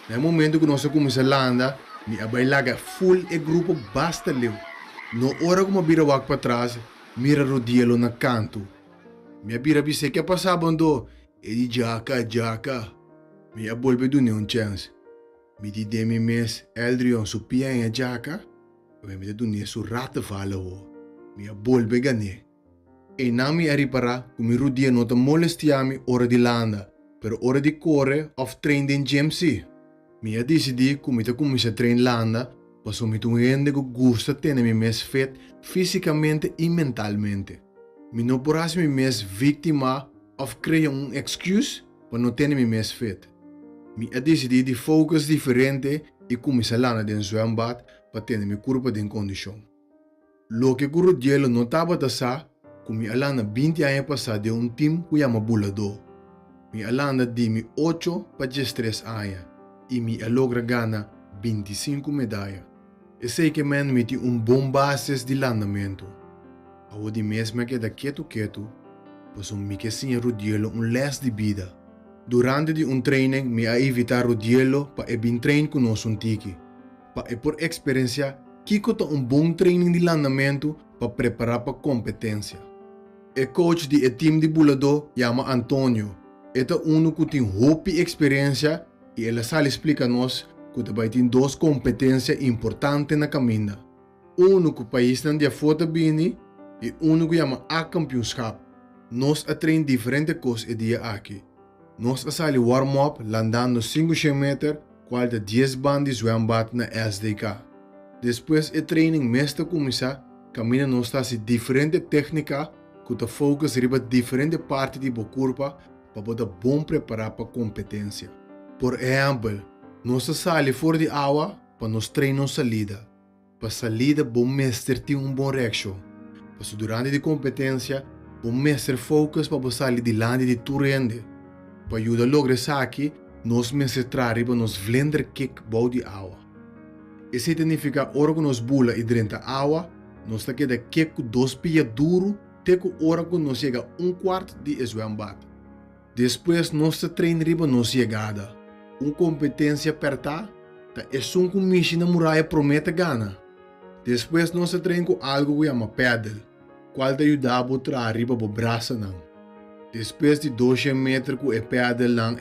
No momento que nós começamos a andar, me abailaga full e grupo basta leu. No hora que me vira wak para trás, mira o dia na canto. Minha bira bise que passava ando, e di jaca. Me abolbe do nenhum chance. Me di demi mes, Eldrion supia em a jaca, e me do nesu rata fala o. Me abolbe gane. E na me aripara, come rudia nota molestiami ora di landa, per ora di corre of train in GMC. Me decidi come te comincia a train landa, passo mi tu rende que gusta tener mes fet fisicamente e mentalmente. Me não porás me mes vítima of criar excuse para não ter me mes fet. Me decidi de focus diferente e começar lá na zwembad para ter me curva de condição. Lo que o gelo não estava a sa, como alana 20 anos passado de team que chama Bulador. Me alana de me 8 para 13 anos e me alogra gana 25 medalhas. E sei que me tem bom bases de landamento. Ao de mesmo que da quieto, pois me que sim Rudielo les de vida. Durante training me a evitar Rudielo para train com nós tiki. Para por experiência, Kiko tá bom training de landamento para preparar para competência. O coach de team de Bulador chama Antonio. Eta que tem hopi experiência e ele sabe explicar-nos que também tem duas competências importantes na caminho. Que o país não de foto bini e que chama a campeonato. Nós trein diferentes coisas dia aqui. Nós sali warm-up landando 500 metros, qual de 10 bandas zwembad na SDK. Depois o training mestre começa, caminha nós tá se diferente técnica, que te focus riba diferente parte de corpo para poder bom preparar para competência. Por exemplo, nós sali fora de água para nós treinar salida. Para salida, bom mestre tem bom reaction. Para durante a competência, bom mestre focus para sair de lande de turende. Para ajudar a lograr aqui, nós mestre riba nos vlender kick bau de água. Isso significa hora que nós bula e dentro água, nós tá queda kick com 2 pés duro, até que hora que nós chega 1/4 de zwembad. Depois nós treina riba nos chegada. Competência apertar, tá com mexer na muralha promete gana. Depois nós treina com algo que chama pedal, qual te ajuda a botar arriba o braço não. Depois de 200 metros com o pedal não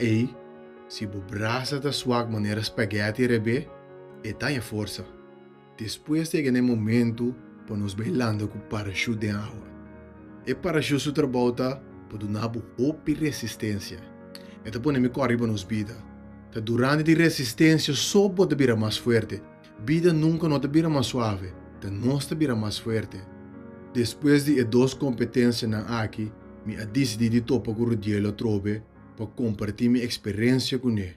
se o braço tá suave maneira spaghetti rebe, tá em força. Depois chega no momento para nos bailando com o parachute em água. E parachute trabalha para dar hope e resistência. E depois me corre para nos vida. Durante a resistência só pode vir mais forte. Vida nunca não te vira mais suave. Não te vira mais forte. Depois de 2 competências na aqui, me decidi de topar com o Rudielo trobe para compartilhar minha experiência com ele.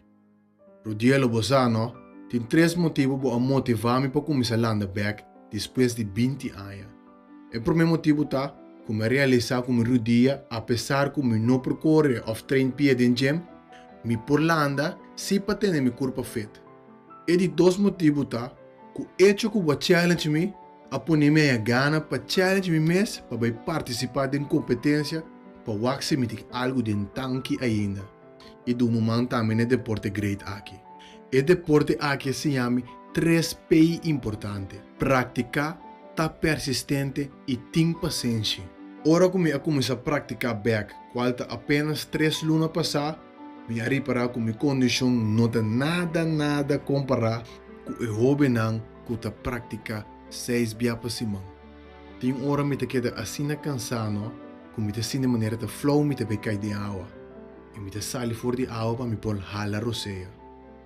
Rudielo Bosano tem 3 motivos para motivar-me para começar a andar back depois de 20 anos. O primeiro motivo tá como realizar como Rudia, apesar que me não percorre ou trein pia em gym, me por landa se para ter meu corpo feito. E de 2 motivos tá, que o hecho que vai challenge me, a poner me a gana para challenge me mesmo para participar de competência para waxer me algo de tanque ainda. e do man também é deporte great aqui. E deporte aqui se chama 3P importante. Praticar, tá persistente e tem paciência. Ora como eu comecei a praticar back, qual tá apenas 3 lunas passar, me arribará com minha condição não tem nada comparar com o hobby não que tá praticar 6 dias por semana. Tem hora me te queda assim cansado, com me te assim de maneira de flow me te becai de água. E me te sali fora de água para me pôr hala roceia.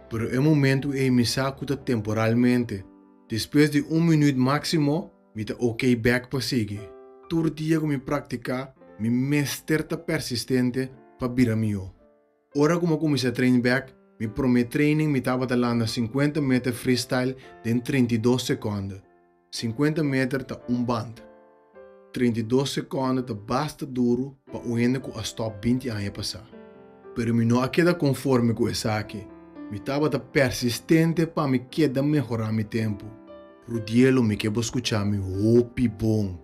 Pero é momento e me saco temporalmente. Depois de 1 minuto máximo, me te ok back para seguir. Todo dia que me praticar, me mesterta persistente para virar meu. Ora como comecei a treinar back, me prometo training me estava talando 50 metros freestyle em 32 segundos. 50 metros tá band. 32 segundos tá basta duro para o que a stop 20 anos passar. Pero me não queda conforme com essa aqui. Me estava persistente para me queda melhorar meu tempo. Rudielo me quer escuchar me hopi bom.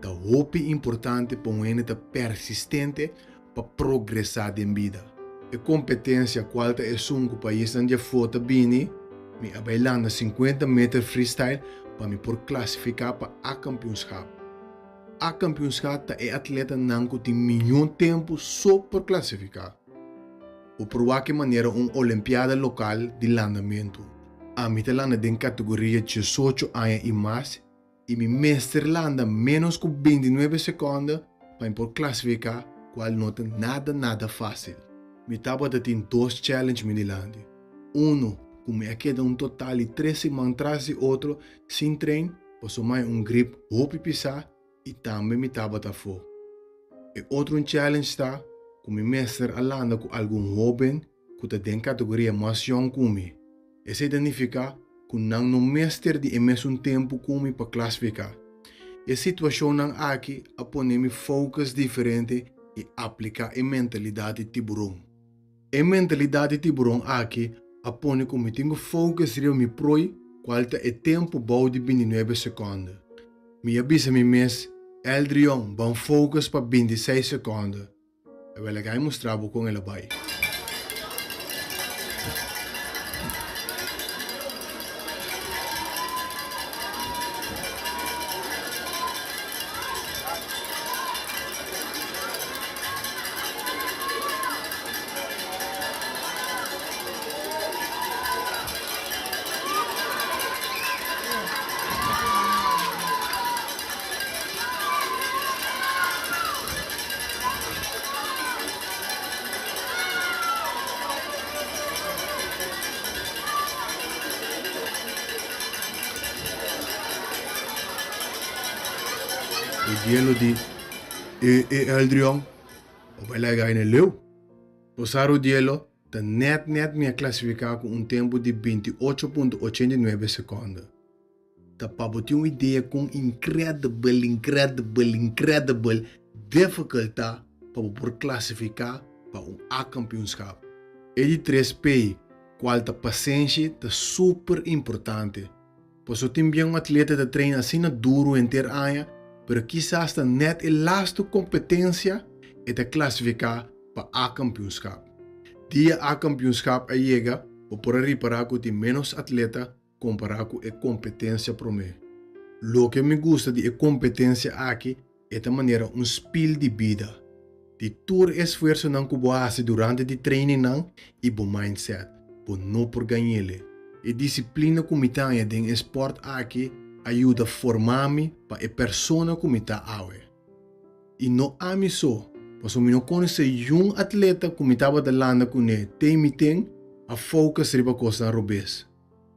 Tá hopi importante para o que persistente para progressar em vida. A competência qual é o país onde foto bini, me abailando 50 metros freestyle para me por classificar para a campeonato. A campeonato é atleta não que tem milhão de tempo só por classificar. O provar que maneira olimpiada local de landamento. A mim landa em categoria 18 anos e mais e me mestre landa menos que 29 segundos para me por classificar qual não tem nada fácil. Me tava tem 2 challenges me dilante. Como é que total de 3 semanas atrás e outro sem treino, posso mais grip hope pisar e também me tava fo. E outro challenge está, como me mestre alanda com algum jovem que está em categoria mais young como. Esse significa que não mestre de mesmo tempo como para classificar. E a situação não aqui a poner focus diferente e aplicar a mentalidade de tiburão. A mentalidade de tiburão aqui apone como tenho focus rio mi proi qual é tempo bom de 29 segundos. Me avisa me mês Eldrion bom focus para 26 segundos. Eu vou mostrar com ele vai. O gelo de Eldrion, o vai lá no leu. Posar o gelo, tá net me classificar com tempo de 28.89 segundos. Tá para botar uma ideia com incredible dificuldade para por classificar para A campeonato. E de 3P, qual tá paciência, tá super importante. Pois também um atleta que treina assim duro inteiro ano, pero quizás está net a lasta competência e te classificar para A campeonato. Dia A campeonato chega, ou por reparar que tem menos atleta comparado com a competência para mim. Lo que me gusta de a competência aqui é de maneira spil de vida. De todo esforço não que você durante o treino e o mindset, por não por ganhar. E disciplina que me tenho em esporte aqui ajuda a formar-me para a pessoa que me está awe. E não há me só, pois eu não conheço um atleta que me estava falando com ele, tem a focar sobre a coisa robês.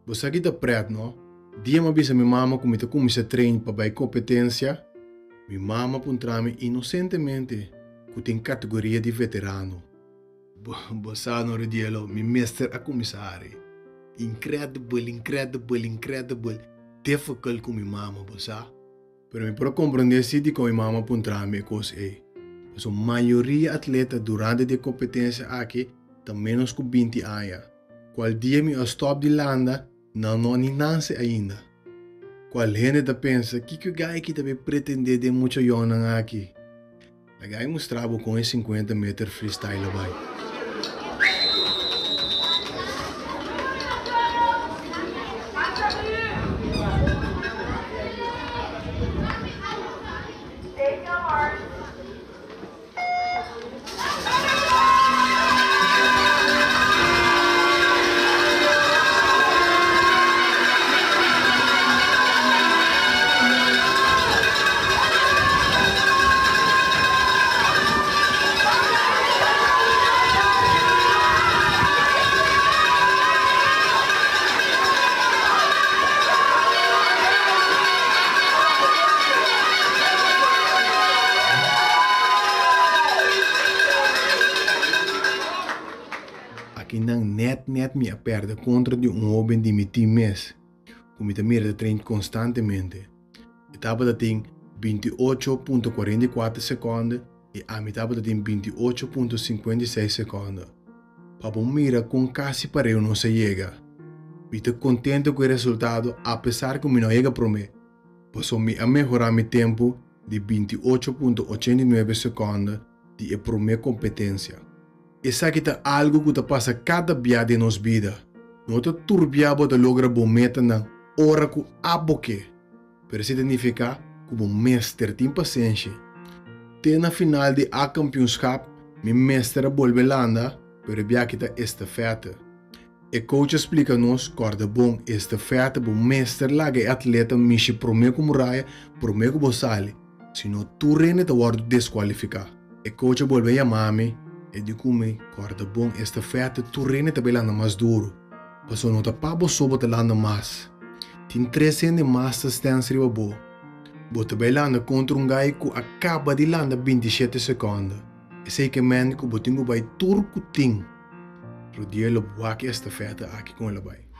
Você aqui está preto, não? Dia me avisa minha mama que me está começando a treinar para a competência. Minha mama apontou-me inocentemente que tem categoria de veterano. Você não redielo, meu mestre a começar. Incredible. Difficult com minha mama, você. Pero me pode compreender se de com minha mama apontar-me coisa aí. Mas a maioria atleta durante a competência aqui tem menos que 20 anos. Qual dia me stop de landa, não nem nasce ainda. Qual gente pensa que o gai que também pretende de muito yonang aqui. A gai mostrava com 50 metros freestyle vai. aqui não net me perde contra de jovem de mi team mês. Como eu mira treino constantemente. Etapa da tem 28.44 segundos e a etapa da tem 28.56 segundos. Para mira com quase pareu não se chega. Estou contente com o resultado, apesar que eu não chega para mim. Posso melhorar meu tempo de 28.89 segundos de para minha competência. Essa aqui é algo que passa cada dia de nossa vida. Não é turbiado de lograr bom meta na hora que aboque. Pero significa que o mestre tem paciência. Tem na final de a campeonato, meu mestre volve landa, pero bia que tá estafeta. E coach explica-nos corda bom estafeta, o mestre laga atleta mishi promê como raia, promê como sale. Senão tu rene te word desqualificar. E coach volve chamar-me e diz-me corda bom estafeta, tu rene te belanda mais duro. Passou não tá pabo sobo te landa mais. Tem 300 de master stance riba bo. Bota bailando contra gai que acaba de landa 27 segundos. E sei que man que botingo vai turco ting. Rodia lo buak estafeta aqui com ela vai.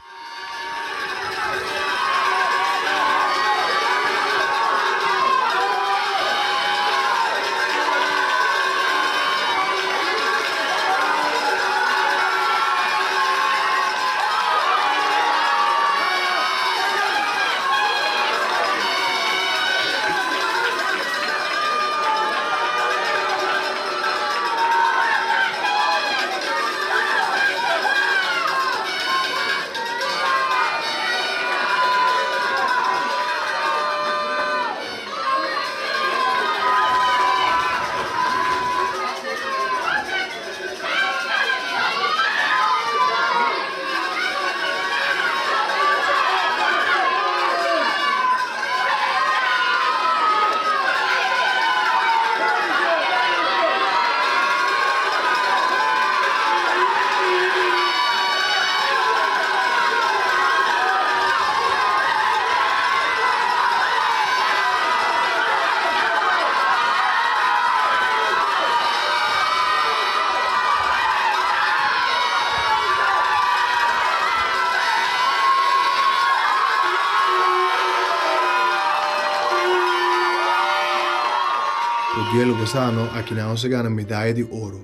Dielo Bosano aqui não se ganha medalha de ouro.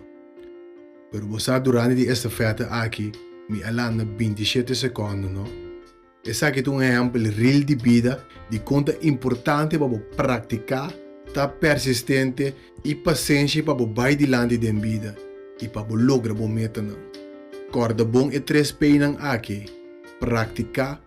Pero Bosa durante esta festa aqui me alanda 27 segundos, não? Essa aqui é um exemplo real de vida, de quanto é importante para praticar, estar persistente e paciente para vai dilante da vida e para lograr a meta. Corda bom e 3 peinan aqui. Praticar,